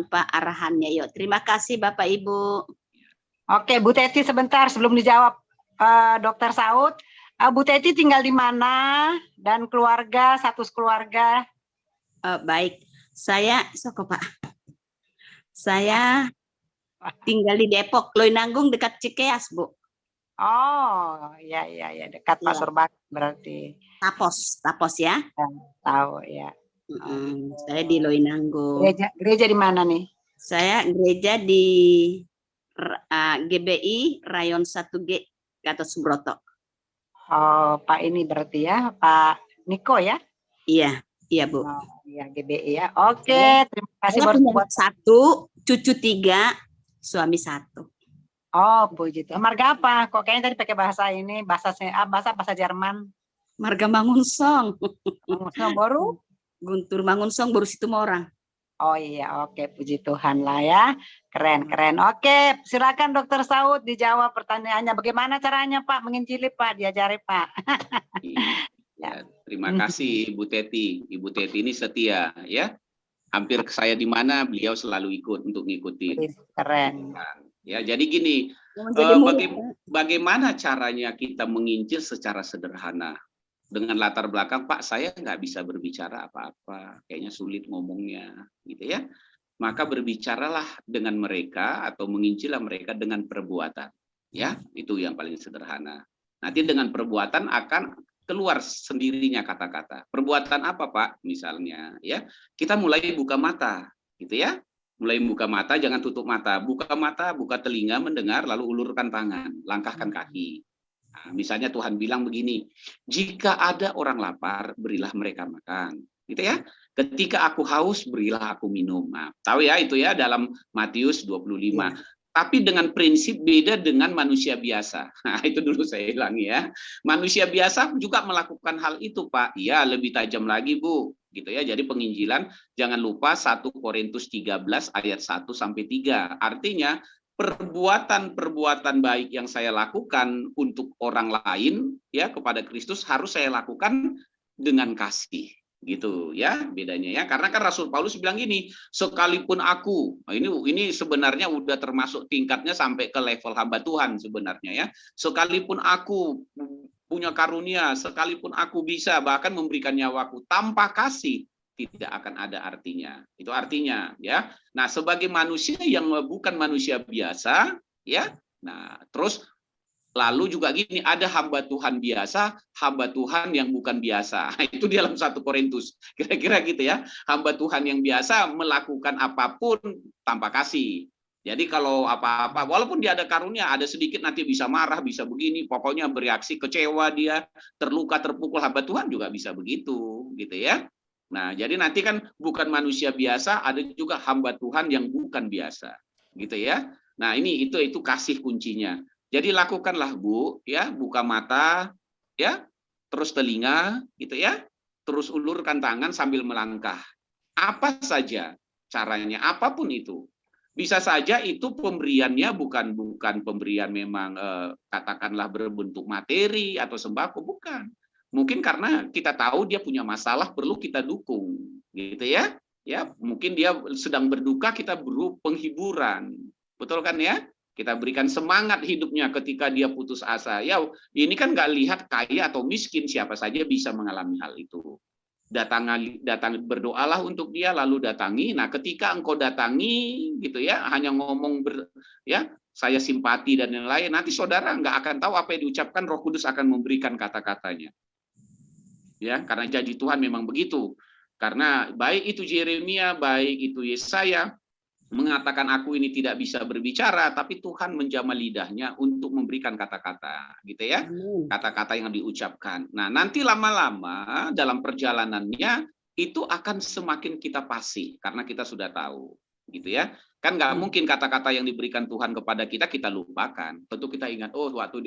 Pak arahannya, yuk. Terima kasih Bapak Ibu. Oke, Bu Teti sebentar sebelum dijawab Dokter Saud. Bu Teti tinggal di mana dan keluarga, status keluarga? Baik, saya Pak. Saya tinggal di Depok, Loinanggung dekat Cikeas, Bu. Oh, ya dekat Ya. Pasar Bak berarti. Tapos ya. Tahu ya. Saya di Loinanggung. Gereja di mana nih? Saya gereja di GBI Rayon 1G Gatot Subroto. Oh, Pak ini berarti ya, Pak Niko ya? Iya, Bu. Oh, iya GBI ya. Oke, terima kasih Saya punya buat 1, cucu 3, suami 1. Oh, puji Tuhan. Marga apa? Kok kayaknya tadi pakai bahasa ini, bahasa Jerman. Marga Mangunsong. Mangunsong baru? Guntur Mangunsong baru situ orang. Oh iya, oke, puji Tuhan lah ya. Keren. Oke, silakan Dokter Saud dijawab pertanyaannya. Bagaimana caranya Pak menginjili Pak? Diajari Pak. Ya, terima kasih Ibu Teti. Ibu Teti ini setia ya. Hampir saya di mana beliau selalu ikut untuk ngikutin. Keren. Ya, jadi gini, bagaimana caranya kita menginjil secara sederhana? Dengan latar belakang, Pak, saya nggak bisa berbicara apa-apa, kayaknya sulit ngomongnya, gitu ya. Maka berbicaralah dengan mereka atau menginjilah mereka dengan perbuatan, ya, itu yang paling sederhana. Nanti dengan perbuatan akan keluar sendirinya kata-kata. Perbuatan apa, Pak? Misalnya, ya, kita mulai buka mata, gitu ya. Mulai buka mata, jangan tutup mata. Buka mata, buka telinga, mendengar, lalu ulurkan tangan, langkahkan kaki. Nah, misalnya Tuhan bilang begini, jika ada orang lapar, berilah mereka makan. Gitu ya. Ketika aku haus, berilah aku minum. Nah, tahu ya itu ya dalam Matius 25. Ya. Tapi dengan prinsip beda dengan manusia biasa. Nah, itu dulu saya ulangi ya. Manusia biasa juga melakukan hal itu, Pak. Ya, lebih tajam lagi, Bu. Gitu ya. Jadi penginjilan jangan lupa 1 Korintus 13 ayat 1 sampai 3. Artinya perbuatan-perbuatan baik yang saya lakukan untuk orang lain ya kepada Kristus harus saya lakukan dengan kasih gitu ya bedanya ya karena kan Rasul Paulus bilang gini sekalipun aku ini sebenarnya udah termasuk tingkatnya sampai ke level hamba Tuhan sebenarnya ya sekalipun aku punya karunia sekalipun aku bisa bahkan memberikan nyawaku tanpa kasih tidak akan ada artinya. Itu artinya ya. Nah, sebagai manusia yang bukan manusia biasa ya. Nah, terus lalu juga gini, ada hamba Tuhan biasa, hamba Tuhan yang bukan biasa. Itu di dalam 1 Korintus. Kira-kira gitu ya. Hamba Tuhan yang biasa melakukan apapun tanpa kasih. Jadi kalau apa-apa, walaupun dia ada karunia, ada sedikit nanti bisa marah, bisa begini, pokoknya bereaksi kecewa dia, terluka, terpukul, hamba Tuhan juga bisa begitu, gitu ya. Nah, jadi nanti kan bukan manusia biasa, ada juga hamba Tuhan yang bukan biasa, gitu ya. Nah, ini itu kasih kuncinya. Jadi lakukanlah Bu, ya, buka mata, ya, terus telinga, gitu ya, terus ulurkan tangan sambil melangkah. Apa saja caranya, apapun itu. Bisa saja itu pemberiannya bukan pemberian memang katakanlah berbentuk materi atau sembako, bukan. Mungkin karena kita tahu dia punya masalah perlu kita dukung, gitu ya. Ya, mungkin dia sedang berduka, kita beri penghiburan. Betul kan ya? Kita berikan semangat hidupnya ketika dia putus asa. Ya, ini kan nggak lihat kaya atau miskin, siapa saja bisa mengalami hal itu. Datang berdoalah untuk dia, lalu datangi. Nah, ketika engkau datangi gitu ya, hanya ngomong ya saya simpati dan lain-lain, nanti saudara nggak akan tahu apa yang diucapkan. Roh Kudus akan memberikan kata-katanya, ya, karena janji Tuhan memang begitu. Karena baik itu Yeremia, baik itu Yesaya mengatakan aku ini tidak bisa berbicara, tapi Tuhan menjamah lidahnya untuk memberikan kata-kata, gitu ya, kata-kata yang diucapkan. Nah, nanti lama-lama dalam perjalanannya itu akan semakin kita fasih karena kita sudah tahu, gitu ya. Kan nggak mungkin kata-kata yang diberikan Tuhan kepada kita kita lupakan. Tentu kita ingat, oh waktu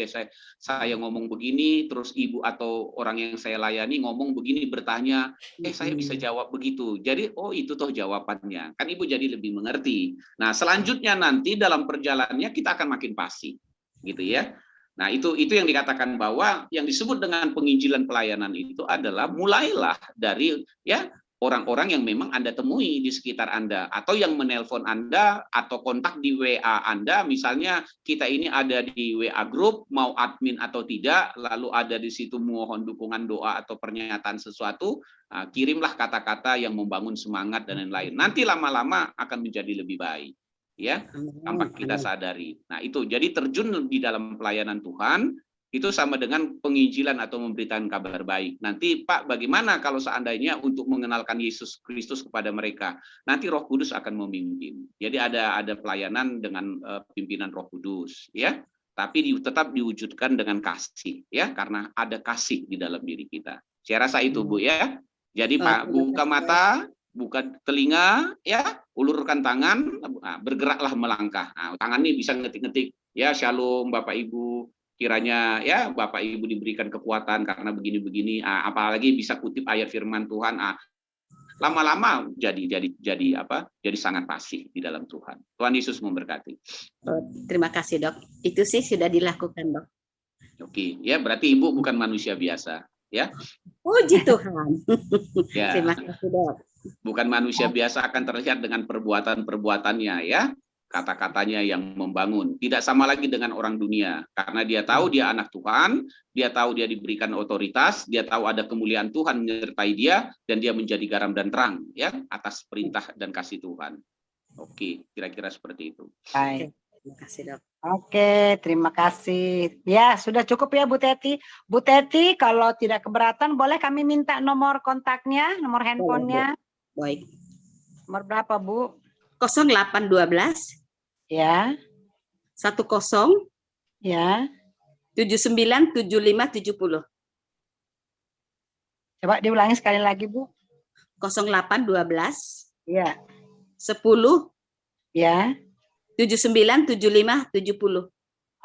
saya ngomong begini, terus ibu atau orang yang saya layani ngomong begini, bertanya, saya bisa jawab begitu. Jadi, oh itu toh jawabannya. Kan ibu jadi lebih mengerti. Nah, selanjutnya nanti dalam perjalanannya kita akan makin fasih, gitu ya. Nah, itu yang dikatakan bahwa yang disebut dengan penginjilan pelayanan itu adalah mulailah dari ya orang-orang yang memang Anda temui di sekitar Anda, atau yang menelpon Anda, atau kontak di WA Anda, misalnya kita ini ada di WA Group, mau admin atau tidak, lalu ada di situ mohon dukungan doa atau pernyataan sesuatu, kirimlah kata-kata yang membangun semangat dan lain-lain. Nanti lama-lama akan menjadi lebih baik, ya, tanpa kita sadari. Nah itu, jadi terjun di dalam pelayanan Tuhan, itu sama dengan penginjilan atau memberitakan kabar baik. Nanti Pak, bagaimana kalau seandainya untuk mengenalkan Yesus Kristus kepada mereka? Nanti Roh Kudus akan memimpin. Jadi ada pelayanan dengan pimpinan Roh Kudus, ya. Tapi tetap diwujudkan dengan kasih, ya, karena ada kasih di dalam diri kita. Saya rasa itu, Bu, ya. Jadi Pak, buka mata, buka telinga, ya, ulurkan tangan, bergeraklah melangkah. Nah, tangan ini bisa ngetik-ngetik, ya, Shalom Bapak Ibu. Kiranya ya Bapak Ibu diberikan kekuatan karena begini-begini, apalagi bisa kutip ayat firman Tuhan, lama-lama jadi sangat fasih di dalam Tuhan. Tuhan Yesus memberkati. Terima kasih Dok. Itu sih sudah dilakukan Dok. Oke, ya berarti Ibu bukan manusia biasa, ya. Puji Tuhan. Ya. Terima kasih Dok. Bukan manusia biasa akan terlihat dengan perbuatan-perbuatannya, ya. Kata-katanya yang membangun. Tidak sama lagi dengan orang dunia. Karena dia tahu dia anak Tuhan, dia tahu dia diberikan otoritas, dia tahu ada kemuliaan Tuhan menyertai dia, dan dia menjadi garam dan terang, ya, atas perintah dan kasih Tuhan. Oke, kira-kira seperti itu. Baik. Terima kasih Dok. Oke, terima kasih. Ya, sudah cukup ya Bu Teti. Bu Teti, kalau tidak keberatan, boleh kami minta nomor kontaknya, nomor handphonenya? Baik. Nomor berapa Bu? 0812 Ya. 10 Ya. 797570. Coba diulangi sekali lagi Bu. 0812 Ya. 10 Ya. 797570.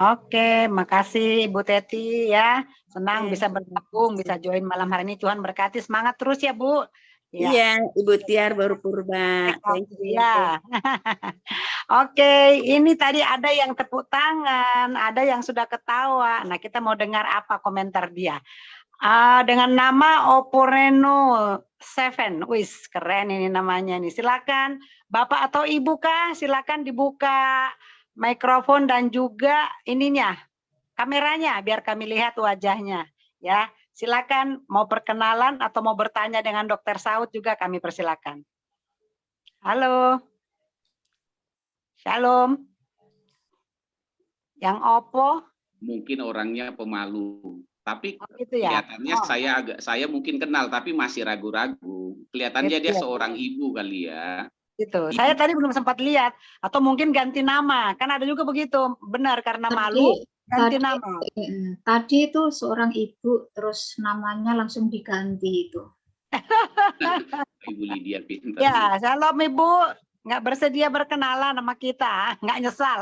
Oke, makasih Bu Teti ya. Senang Oke. bisa bergabung, bisa join malam hari ini. Tuhan berkati, semangat terus ya Bu. Ya. Iya, Ibu Tiar baru purba. Thank you. Ya. Oke, ini tadi ada yang tepuk tangan, ada yang sudah ketawa. Nah, kita mau dengar apa komentar dia. Dengan nama Oporeno 7. Wis, keren ini namanya nih. Silakan Bapak atau Ibu kah? Silakan dibuka mikrofon dan juga ininya, kameranya biar kami lihat wajahnya, ya. Silakan mau perkenalan atau mau bertanya dengan Dokter Saud juga kami persilakan. Halo. Shalom. Yang Opo? Mungkin orangnya pemalu, tapi Gitu ya? kelihatannya saya mungkin kenal, tapi masih ragu-ragu. Kelihatannya Gitu dia ya. seorang ibu kali ya. Gitu. Saya tadi belum sempat lihat, atau mungkin ganti nama. Kan ada juga begitu, benar karena malu ganti nama. Tadi itu seorang ibu, terus namanya langsung diganti itu. Ibu Lydia pintar. Ya, shalom Ibu. Nggak bersedia berkenalan sama kita, nggak nyesal.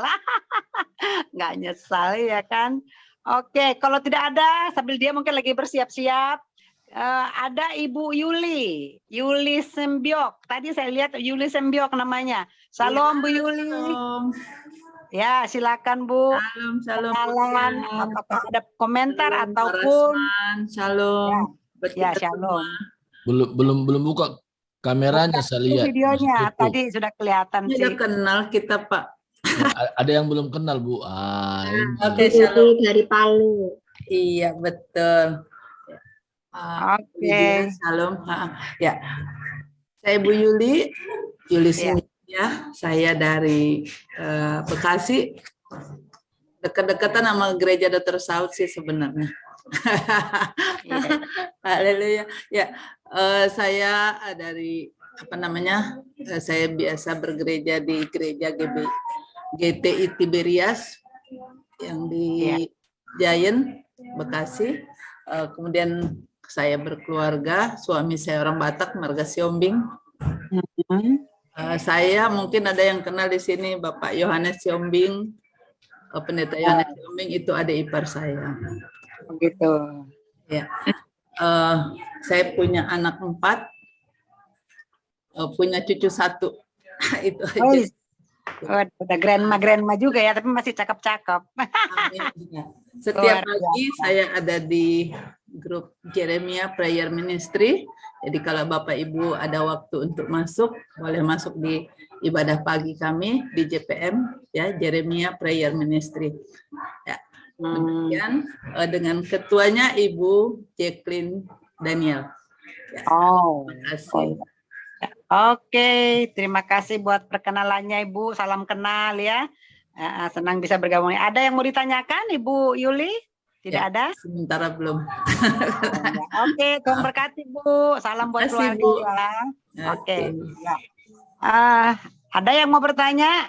Nggak nyesal ya kan. Oke, kalau tidak ada, sambil dia mungkin lagi bersiap-siap, Ada Ibu Yuli Sembiok. Tadi saya lihat Yuli Sembiok namanya. Salam Bu Yuli. Shalom, Ya, silakan Bu. shalom, Kenalan, Budiar. apakah ada komentar Shalom, Pak ataupun Rasman. Shalom. Buat ya kita shalom. Belum buka kameranya Bukan, saya itu lihat. videonya Mas Joko. tadi sudah kelihatan semua. Ini sih. udah kenal kita, Pak. Ya, ada yang belum kenal Bu. Ini. Oke, Ibu shalom. dari Palu. Iya, betul. Oke. Shalom. Ya, saya Bu Yuli Ya. Sintia. Saya dari Bekasi. Dekat-dekatan sama gereja Dr. Saud sih sebenarnya. Iya. Haleluya. Ya, saya dari saya biasa bergereja di gereja GTI Tiberias yang di Iya. Giant, Bekasi. Kemudian saya berkeluarga, suami saya orang Batak, marga Siombing. Saya mungkin ada yang kenal di sini, Bapak Yohanes Siombing, Pendeta Yohanes Siombing itu adik ipar saya. Begitu. Ya, saya punya anak 4, punya cucu 1, itu aja. Oh, udah grandma juga ya, tapi masih cakep-cakep. Amin. Ya. Setiap Luar pagi biasa. saya ada di grup Jeremia Prayer Ministry. Jadi kalau Bapak Ibu ada waktu untuk masuk, boleh masuk di ibadah pagi kami di JPM, ya, Jeremia Prayer Ministry. Ya. Demikian dengan ketuanya Ibu Jacqueline Daniel. Ya. Oh. Terima kasih. Oke, terima kasih buat perkenalannya Ibu. Salam kenal ya. Senang bisa bergabung. Ada yang mau ditanyakan Ibu Yuli? Tidak Ya, ada? sementara belum. Oke, Tuhan berkati Bu. Salam buat Terima kasih, keluarga Bu. ya. Oke. Ya. Ada yang mau bertanya?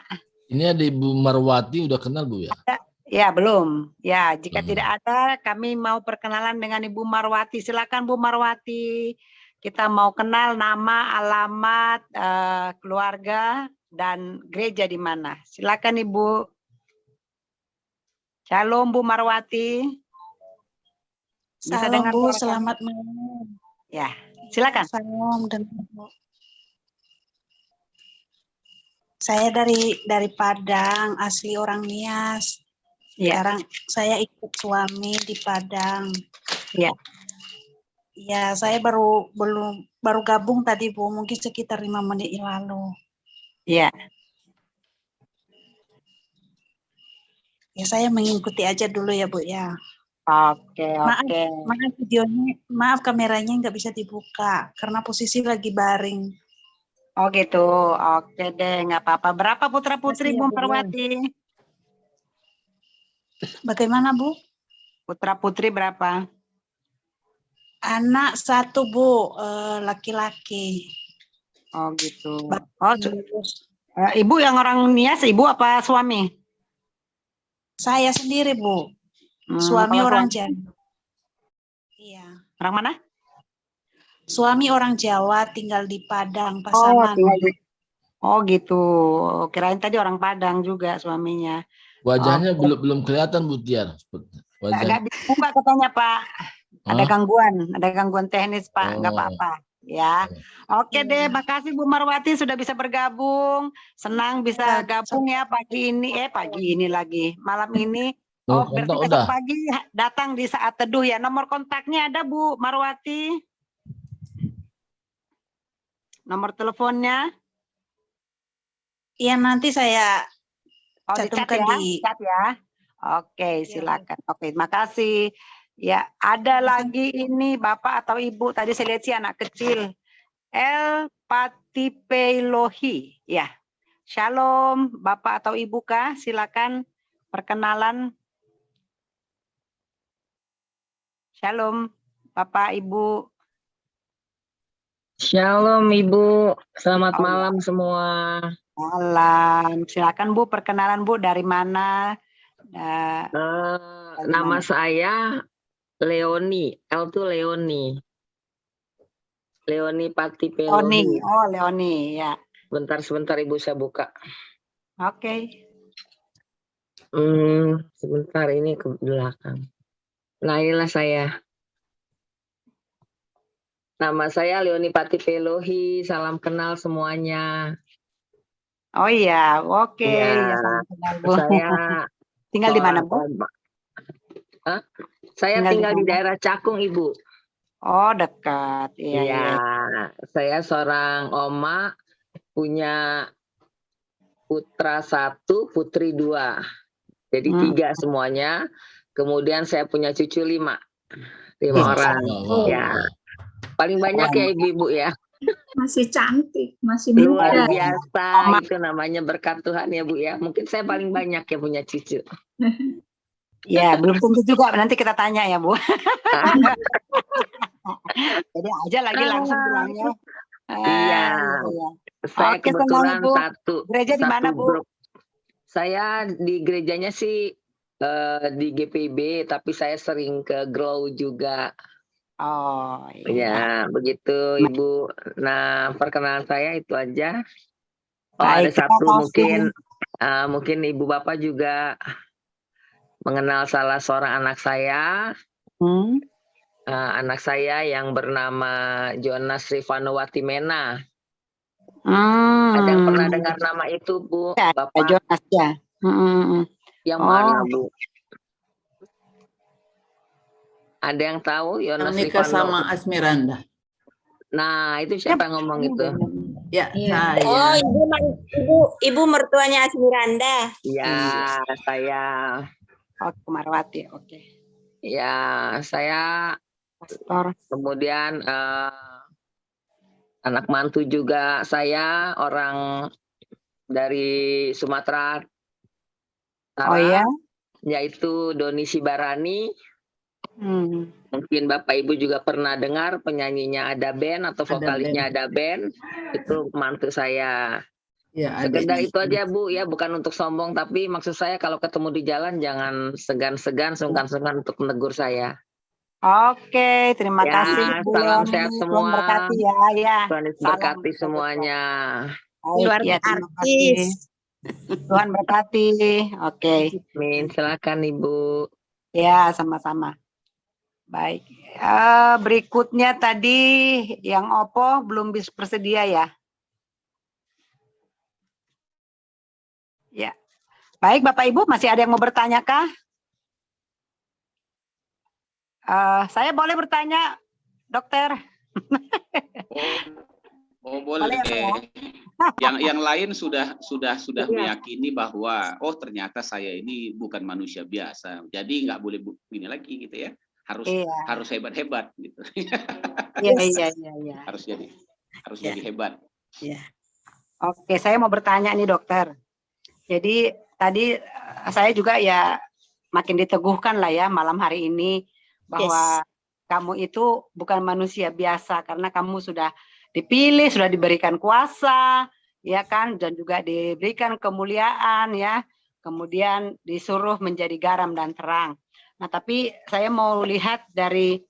Ini ada Ibu Marwati, udah kenal Bu ya? Ya, belum. Ya, jika Hmm. tidak ada, kami mau perkenalan dengan Ibu Marwati. Silakan Bu Marwati. Kita mau kenal nama, alamat, keluarga, dan gereja di mana. Silakan Ibu. Shalom Bu Marwati. Bisa Salam dengar Bu, suara kami? selamat malam. Ya, silakan. Salam dan saya dari Padang, asli orang Nias. Ya. Sekarang saya ikut suami di Padang. Ya. Ya, saya baru gabung tadi Bu, mungkin sekitar 5 menit yang lalu. Ya. Ya, saya mengikuti aja dulu ya Bu ya. Oke. Maaf videonya, maaf kameranya nggak bisa dibuka karena posisi lagi baring. Oh gitu. Oke deh, nggak apa-apa. Berapa putra-putri Makasih ya, Bu Bu. Marwati? Bagaimana Bu? Putra-putri berapa? Anak 1 Bu, laki-laki. Oh gitu. Oh, Ibu yang orang Nias, Ibu apa suami? Saya sendiri Bu, suami kalau orang suami? Jawa. Iya. Orang mana? Suami orang Jawa tinggal di Padang, Pasaman. Oh gitu. Kirain tadi orang Padang juga suaminya. Wajahnya belum kelihatan Bu Tiar. Agak dibuka katanya Pak. Ada gangguan teknis Pak, nggak apa-apa. Ya, oke deh. Makasih Bu Marwati sudah bisa bergabung. Senang bisa gabung ya pagi ini lagi, malam ini. Oh, berarti besok pagi datang di saat teduh ya. Nomor kontaknya ada Bu Marwati? Nomor teleponnya? Iya, nanti saya cantumkan di chat ya. Oke, silakan. Oke, makasih. Ya, ada lagi ini Bapak atau Ibu, tadi saya lihat sih anak kecil. El Patipelohi. Ya. Shalom, Bapak atau Ibu kah? Silakan perkenalan. Shalom, Bapak, Ibu. Shalom Ibu, selamat malam semua. Malam, silakan Bu, perkenalan Bu, dari mana? Nama saya Leoni, L itu Leoni. Leoni Patipelohi. Oh, Leoni, ya. Sebentar Ibu saya buka. Oke. Sebentar ini ke belakang. Nah inilah saya. Nama saya Leoni Patipelohi, salam kenal semuanya. Oh iya, oke. Iya, Ya, salam kenal, Bu. saya Tinggal di mana, seorang Bu? oma. Hah? Saya Tinggal di tinggal di mana? daerah Cakung, Ibu. Oh, dekat. Iya, Iya, iya. saya seorang oma, punya putra 1, putri 2. Jadi 3 semuanya. Kemudian saya punya cucu 5. 5 Ih, orang. Wah. Ya, paling banyak ya Ibu-ibu ya. Masih cantik, masih Luar muda. biasa, Oma. itu namanya berkat Tuhan ya Bu ya. Mungkin saya paling banyak ya punya cucu. Ya, belum tentu juga. Nanti kita tanya ya, Bu. Jadi aja lagi langsung bilangnya. Iya. Iya. Saya Oke, senang, kebetulan Ibu. satu Gereja di mana, Bu? grup. Saya di gerejanya sih di GPIB, tapi saya sering ke Grow juga. Oh, iya. Ya, begitu Ibu. Nah, perkenalan saya itu aja. Oh, ada Baik, terima satu kasih. mungkin Ibu Bapak juga mengenal salah seorang anak saya. Anak saya yang bernama Jonas Rivanowati Mena. Ada yang pernah dengar nama itu, Bu? Ya, Bapak Jonas ya. yang Oh. mana, Bu? Ada yang tahu Jonas Menikah Rifano? sama Asmiranda. Nah, itu siapa yang ngomong itu? Ya, Iya. saya. Oh, ibu mertuanya Asmiranda. Ya, saya. Oh, Kumarwati, oke. Ya, saya. Pastor. Kemudian anak mantu juga saya, orang dari Sumatera Utara. Oh ya? Yaitu Doni Sibarani. Mungkin Bapak Ibu juga pernah dengar penyanyinya Ada Band atau vokalisnya Ada Band. Itu mantu saya. Ya, sekedar itu aja Bu ya, bukan untuk sombong, tapi maksud saya kalau ketemu di jalan jangan segan-segan, sungkan-sungkan untuk menegur saya. Oke, terima kasih Bu Salam Leoni. sehat Tuhan semua. berkati ya, ya. Tuhan berkati semuanya. Baik, ya, terima kasih. Tuhan berkati. Oke. Amin. Silakan Ibu. Ya, sama-sama. Baik. Berikutnya tadi yang Oppo belum bisa bersedia ya. Ya. Baik, Bapak Ibu, masih ada yang mau bertanya kah? Saya boleh bertanya, Dokter? Oh, boleh. Yang lain sudah meyakini bahwa ternyata saya ini bukan manusia biasa. Jadi nggak boleh begini lagi gitu ya. Harus hebat-hebat gitu. Iya. Harus jadi hebat. Iya. Oke, saya mau bertanya nih Dokter. Jadi tadi saya juga ya makin diteguhkan lah ya malam hari ini bahwa kamu itu bukan manusia biasa karena kamu sudah dipilih, sudah diberikan kuasa, ya kan, dan juga diberikan kemuliaan ya. Kemudian disuruh menjadi garam dan terang. Nah, tapi saya mau lihat dari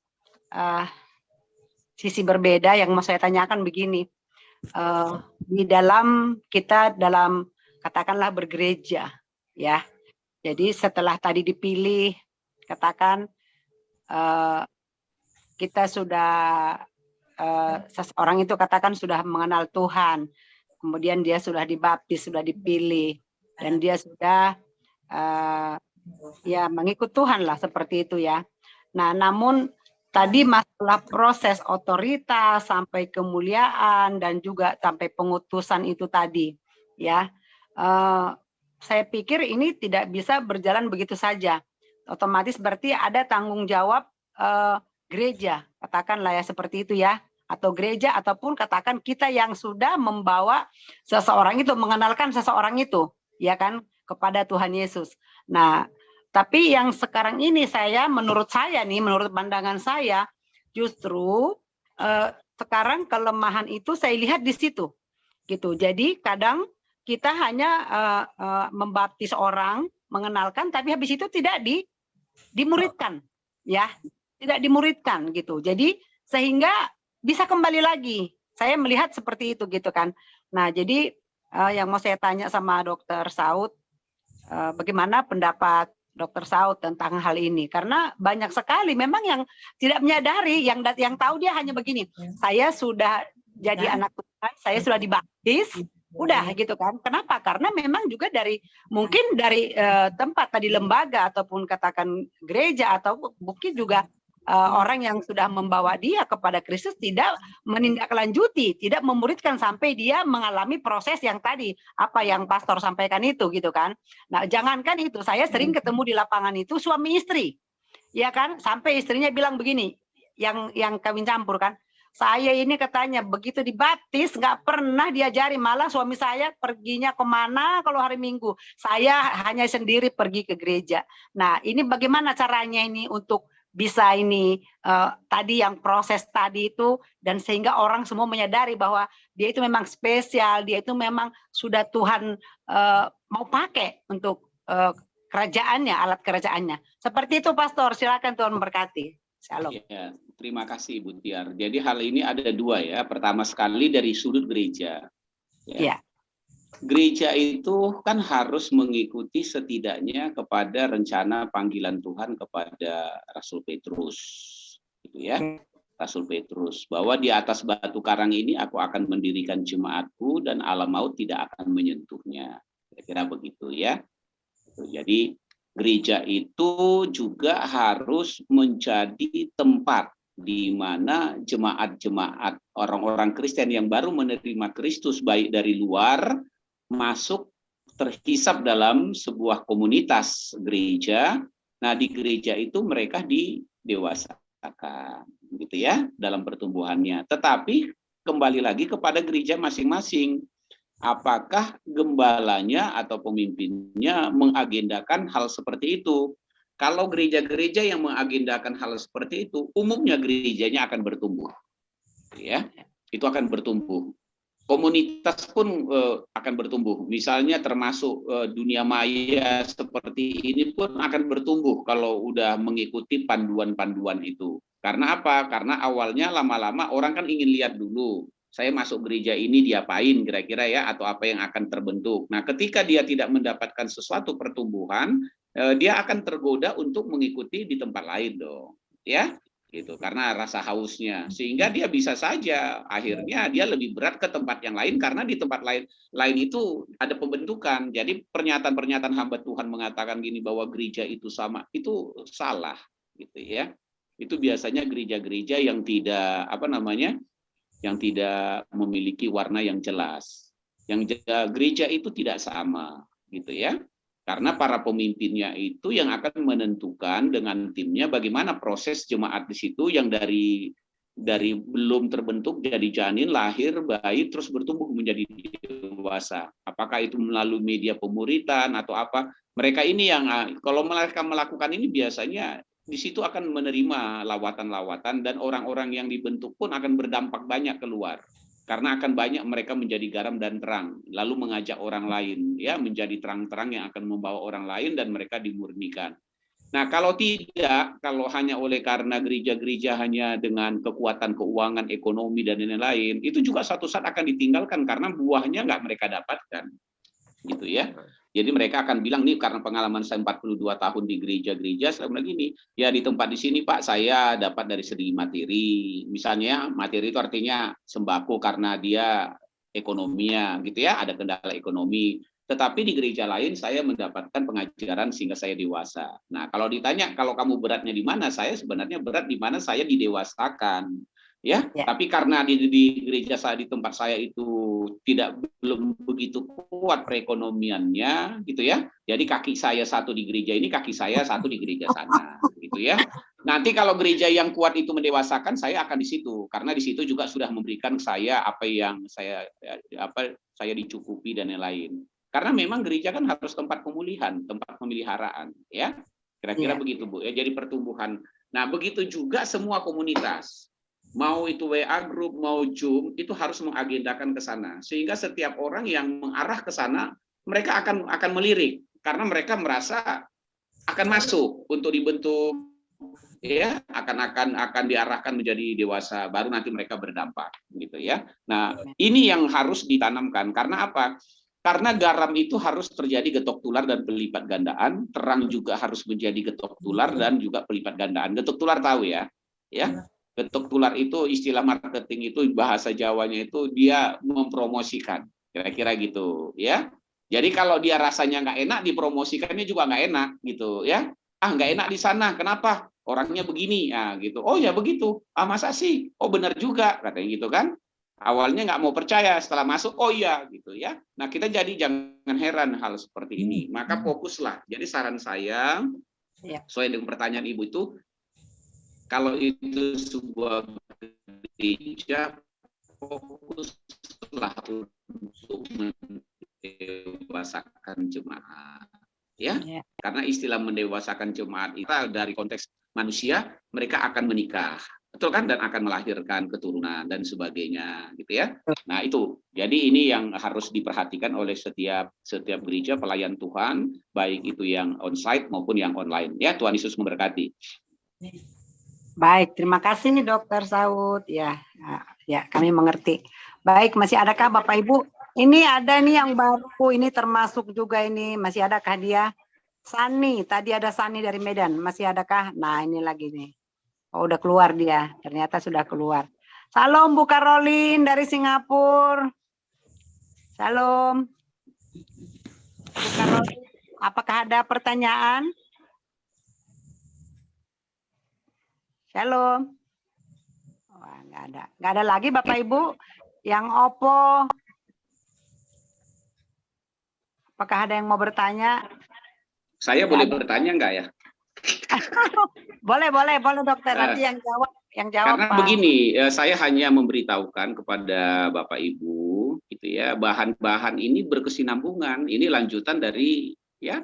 sisi berbeda yang mau saya tanyakan begini. Di dalam kita katakanlah bergereja ya. Jadi setelah tadi dipilih, katakan kita sudah seseorang itu katakan sudah mengenal Tuhan, kemudian dia sudah dibaptis, sudah dipilih, dan dia sudah ya mengikut Tuhan lah seperti itu ya. Nah, namun tadi masalah proses otoritas sampai kemuliaan dan juga sampai pengutusan itu tadi ya. Saya pikir ini tidak bisa berjalan begitu saja. Otomatis berarti ada tanggung jawab gereja, katakanlah ya seperti itu ya, atau gereja ataupun katakan kita yang sudah membawa seseorang itu, mengenalkan seseorang itu, ya kan, kepada Tuhan Yesus. Nah, tapi yang sekarang ini menurut pandangan saya, justru sekarang kelemahan itu saya lihat di situ, gitu. Jadi kadang kita hanya membaptis orang, mengenalkan, tapi habis itu tidak dimuridkan, ya. Tidak dimuridkan gitu. Jadi sehingga bisa kembali lagi. Saya melihat seperti itu gitu kan. Nah, jadi yang mau saya tanya sama Dokter Saud, bagaimana pendapat Dr. Saud tentang hal ini, karena banyak sekali memang yang tidak menyadari, yang tahu dia hanya begini, saya sudah jadi anak Tuhan, saya sudah dibaptis, udah gitu kan. Kenapa? Karena memang juga mungkin dari tempat tadi lembaga ataupun katakan gereja atau mungkin juga orang yang sudah membawa dia kepada Kristus tidak menindaklanjuti, tidak memuridkan sampai dia mengalami proses yang tadi apa yang pastor sampaikan itu gitu kan. Nah, jangankan itu, saya sering ketemu di lapangan itu suami istri. Ya kan? Sampai istrinya bilang begini, yang kawin campur kan. Saya ini katanya begitu dibaptis nggak pernah diajari, malah suami saya perginya kemana kalau hari Minggu. Saya hanya sendiri pergi ke gereja. Nah, ini bagaimana caranya ini untuk bisa ini tadi yang proses tadi itu, dan sehingga orang semua menyadari bahwa dia itu memang spesial, dia itu memang sudah Tuhan mau pakai untuk kerajaannya, alat kerajaannya. Seperti itu, Pastor. Silakan, Tuhan memberkati. Shalom. Ya, terima kasih Ibu Tiar. Jadi hal ini ada dua ya. Pertama sekali dari sudut gereja. Ya. Gereja itu kan harus mengikuti setidaknya kepada rencana panggilan Tuhan kepada Rasul Petrus, gitu ya. Rasul Petrus, bahwa di atas batu karang ini aku akan mendirikan jemaatku dan alam maut tidak akan menyentuhnya. Kira-kira begitu ya. Jadi gereja itu juga harus menjadi tempat di mana jemaat-jemaat orang-orang Kristen yang baru menerima Kristus baik dari luar masuk terhisap dalam sebuah komunitas gereja. Nah, di gereja itu mereka didewasakan gitu ya dalam pertumbuhannya. Tetapi kembali lagi kepada gereja masing-masing. Apakah gembalanya atau pemimpinnya mengagendakan hal seperti itu? Kalau gereja-gereja yang mengagendakan hal seperti itu, umumnya gerejanya akan bertumbuh. Ya, itu akan bertumbuh. Komunitas pun akan bertumbuh. Misalnya termasuk dunia maya seperti ini pun akan bertumbuh kalau udah mengikuti panduan-panduan itu. Karena apa? Karena awalnya lama-lama orang kan ingin lihat dulu. Saya masuk gereja ini diapain kira-kira ya, atau apa yang akan terbentuk. Nah, ketika dia tidak mendapatkan sesuatu pertumbuhan, dia akan tergoda untuk mengikuti di tempat lain dong. Ya. Gitu, karena rasa hausnya, sehingga dia bisa saja akhirnya dia lebih berat ke tempat yang lain karena di tempat lain itu ada pembentukan. Jadi pernyataan-pernyataan hamba Tuhan mengatakan gini bahwa gereja itu sama, itu salah gitu ya. Itu biasanya gereja-gereja yang tidak yang tidak memiliki warna yang jelas. Yang gereja itu tidak sama gitu ya. Karena para pemimpinnya itu yang akan menentukan dengan timnya bagaimana proses jemaat di situ yang dari belum terbentuk jadi janin, lahir, bayi, terus bertumbuh menjadi dewasa. Apakah itu melalui media pemuritan atau apa? Mereka ini yang kalau mereka melakukan ini biasanya di situ akan menerima lawatan-lawatan dan orang-orang yang dibentuk pun akan berdampak banyak keluar. Karena akan banyak mereka menjadi garam dan terang, lalu mengajak orang lain, ya menjadi terang-terang yang akan membawa orang lain dan mereka dimurnikan. Nah, kalau tidak, kalau hanya oleh karena gereja-gereja hanya dengan kekuatan keuangan, ekonomi dan lain-lain, itu juga suatu saat akan ditinggalkan karena buahnya nggak mereka dapatkan, gitu ya. Jadi mereka akan bilang nih karena pengalaman saya 42 tahun di gereja-gereja, saya bilang gini, ya di tempat di sini Pak saya dapat dari segi materi. Misalnya materi itu artinya sembako karena dia ekonominya gitu ya, ada kendala ekonomi. Tetapi di gereja lain saya mendapatkan pengajaran sehingga saya dewasa. Nah, kalau ditanya kalau kamu beratnya di mana, saya sebenarnya berat di mana saya didewasakan. Ya, tapi karena di gereja saya di tempat saya itu belum begitu kuat perekonomiannya gitu ya. Jadi kaki saya satu di gereja ini, kaki saya satu di gereja sana gitu ya. Nanti kalau gereja yang kuat itu mendewasakan, saya akan di situ karena di situ juga sudah memberikan saya apa yang saya dicukupi dan lain-lain. Karena memang gereja kan harus tempat pemulihan, tempat pemeliharaan ya. Kira-kira begitu Bu ya. Jadi pertumbuhan. Nah, begitu juga semua komunitas. Mau itu WA group, mau Zoom, itu harus mengagendakan ke sana. Sehingga setiap orang yang mengarah ke sana, mereka akan melirik. Karena mereka merasa akan masuk untuk dibentuk, ya akan diarahkan menjadi dewasa, baru nanti mereka berdampak. Gitu ya. Nah, ini yang harus ditanamkan. Karena apa? Karena garam itu harus terjadi getok tular dan pelipat gandaan, terang juga harus menjadi getok tular dan juga pelipat gandaan. Getok tular tahu ya? Ya. Getok tular itu istilah marketing itu bahasa Jawanya itu dia mempromosikan. Kira-kira gitu, ya. Jadi kalau dia rasanya nggak enak, dipromosikannya juga nggak enak gitu, ya. Ah, nggak enak di sana, kenapa? Orangnya begini, ah gitu. Oh ya begitu. Ah masa sih? Oh benar juga, katanya gitu kan. Awalnya nggak mau percaya, setelah masuk, oh iya gitu ya. Nah kita jadi jangan heran hal seperti ini. Maka fokuslah. Jadi saran saya, sesuai dengan pertanyaan Ibu itu, kalau itu sebuah gereja, fokuslah untuk mendewasakan jemaat. Ya, karena istilah mendewasakan jemaat itu dari konteks manusia, mereka akan menikah. Betul kan, dan akan melahirkan keturunan dan sebagainya gitu ya. Nah itu jadi ini yang harus diperhatikan oleh setiap gereja pelayan Tuhan, baik itu yang onsite maupun yang online ya. Tuhan Yesus memberkati. Baik, terima kasih nih Dokter Saud ya. Ya kami mengerti. Baik, masih adakah Bapak Ibu? Ini ada nih yang baru, ini termasuk juga ini, masih adakah dia? Sani, tadi ada Sani dari Medan, masih adakah? Nah ini lagi nih. Oh, udah keluar dia, ternyata sudah keluar. Salam Bu Caroline dari Singapura. Salam. Bu Caroline, apakah ada pertanyaan? Shalom. Wah, nggak ada. Nggak ada lagi Bapak Ibu yang Oppo. Apakah ada yang mau bertanya? Saya boleh bertanya nggak ya? Boleh Dokter. Nanti yang jawab Karena Pak. begini, saya hanya memberitahukan kepada Bapak Ibu, gitu ya, bahan-bahan ini berkesinambungan. Ini lanjutan dari yang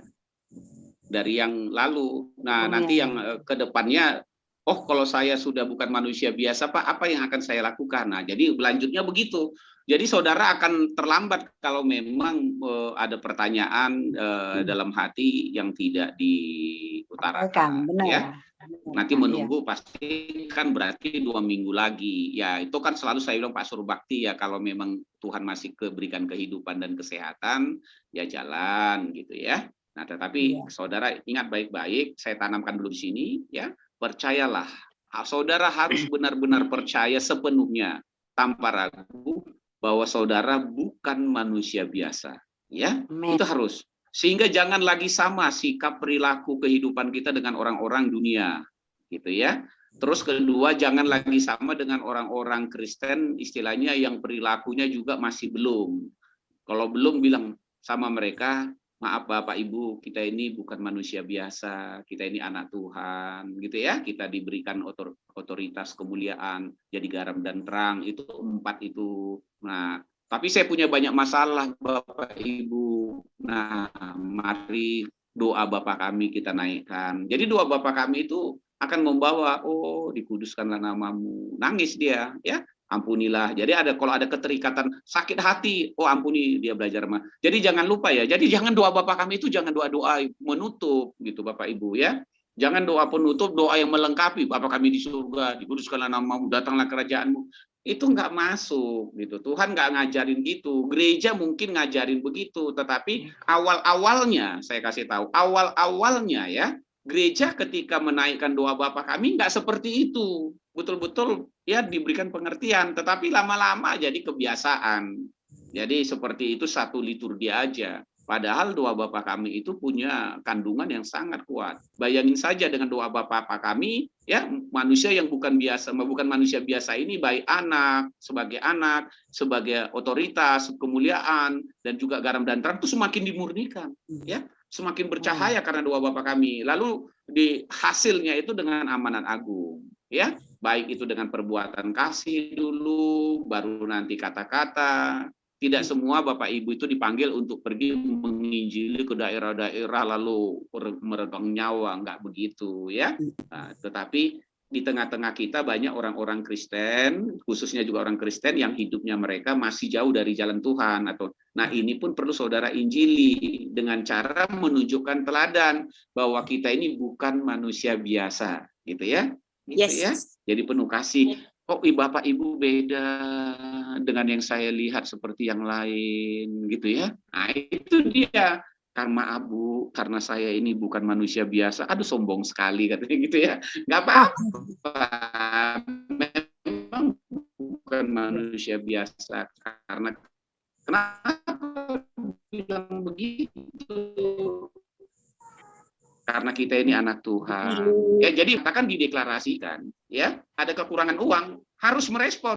lalu. Nah, nanti yang ke depannya, oh kalau saya sudah bukan manusia biasa, Pak, apa yang akan saya lakukan? Nah, jadi lanjutnya begitu. Jadi saudara akan terlambat kalau memang ada pertanyaan dalam hati yang tidak diutarakan. Benar. Ya. Nanti menunggu pasti kan berarti 2 minggu lagi. Ya itu kan selalu saya bilang Pak Surbakti ya, kalau memang Tuhan masih berikan kehidupan dan kesehatan, ya jalan gitu ya. Nah tetapi saudara ingat baik-baik, saya tanamkan dulu di sini ya. Percayalah, saudara harus benar-benar percaya sepenuhnya tanpa ragu bahwa saudara bukan manusia biasa, ya. Itu harus. Sehingga jangan lagi sama sikap perilaku kehidupan kita dengan orang-orang dunia, gitu ya. Terus kedua, jangan lagi sama dengan orang-orang Kristen, istilahnya yang perilakunya juga masih belum. Kalau belum bilang sama mereka, maaf Bapak Ibu, kita ini bukan manusia biasa, kita ini anak Tuhan, gitu ya. Kita diberikan otoritas kemuliaan, jadi garam dan terang, itu 4 itu. Nah, tapi saya punya banyak masalah Bapak Ibu. Nah, mari doa Bapa kami kita naikkan. Jadi doa Bapa kami itu akan membawa, oh dikuduskanlah namamu. Nangis dia, ya. Ampunilah. Jadi kalau ada keterikatan sakit hati, oh ampuni, dia belajar mah. Jadi jangan lupa ya. Jadi jangan doa Bapa kami itu jangan doa-doa menutup gitu Bapak Ibu ya. Jangan doa penutup, doa yang melengkapi. Bapa kami di surga, dikuduskanlah namamu, datanglah kerajaanmu. Itu nggak masuk gitu. Tuhan nggak ngajarin gitu. Gereja mungkin ngajarin begitu, tetapi awal-awalnya saya kasih tahu, awal-awalnya ya, gereja ketika menaikkan doa Bapa kami nggak seperti itu. Betul-betul ya diberikan pengertian, tetapi lama-lama jadi kebiasaan. Jadi seperti itu satu liturgi aja. Padahal doa Bapa kami itu punya kandungan yang sangat kuat. Bayangin saja dengan doa Bapa kami, ya manusia yang bukan manusia biasa ini, baik sebagai otoritas, kemuliaan, dan juga garam dan terang itu semakin dimurnikan, ya, semakin bercahaya karena doa Bapa kami. Lalu di hasilnya itu dengan amanat agung, ya, baik itu dengan perbuatan kasih dulu, baru nanti kata-kata. Tidak semua Bapak Ibu itu dipanggil untuk pergi menginjili ke daerah-daerah lalu meregang nyawa, enggak begitu ya. Nah, tetapi di tengah-tengah kita banyak orang-orang Kristen, khususnya juga orang Kristen yang hidupnya mereka masih jauh dari jalan Tuhan nah ini pun perlu saudara injili dengan cara menunjukkan teladan bahwa kita ini bukan manusia biasa, gitu ya. Gitu ya. Jadi penuh kasih. kok Bapak Ibu beda dengan yang saya lihat seperti yang lain gitu ya. Nah, itu dia karma abu, karena saya ini bukan manusia biasa. Aduh, sombong sekali katanya gitu ya. Nggak apa-apa. Memang bukan manusia biasa, karena kenapa bilang begitu? Karena kita ini anak Tuhan. Ya, jadi katakan dideklarasikan, ya, ada kekurangan uang, harus merespon.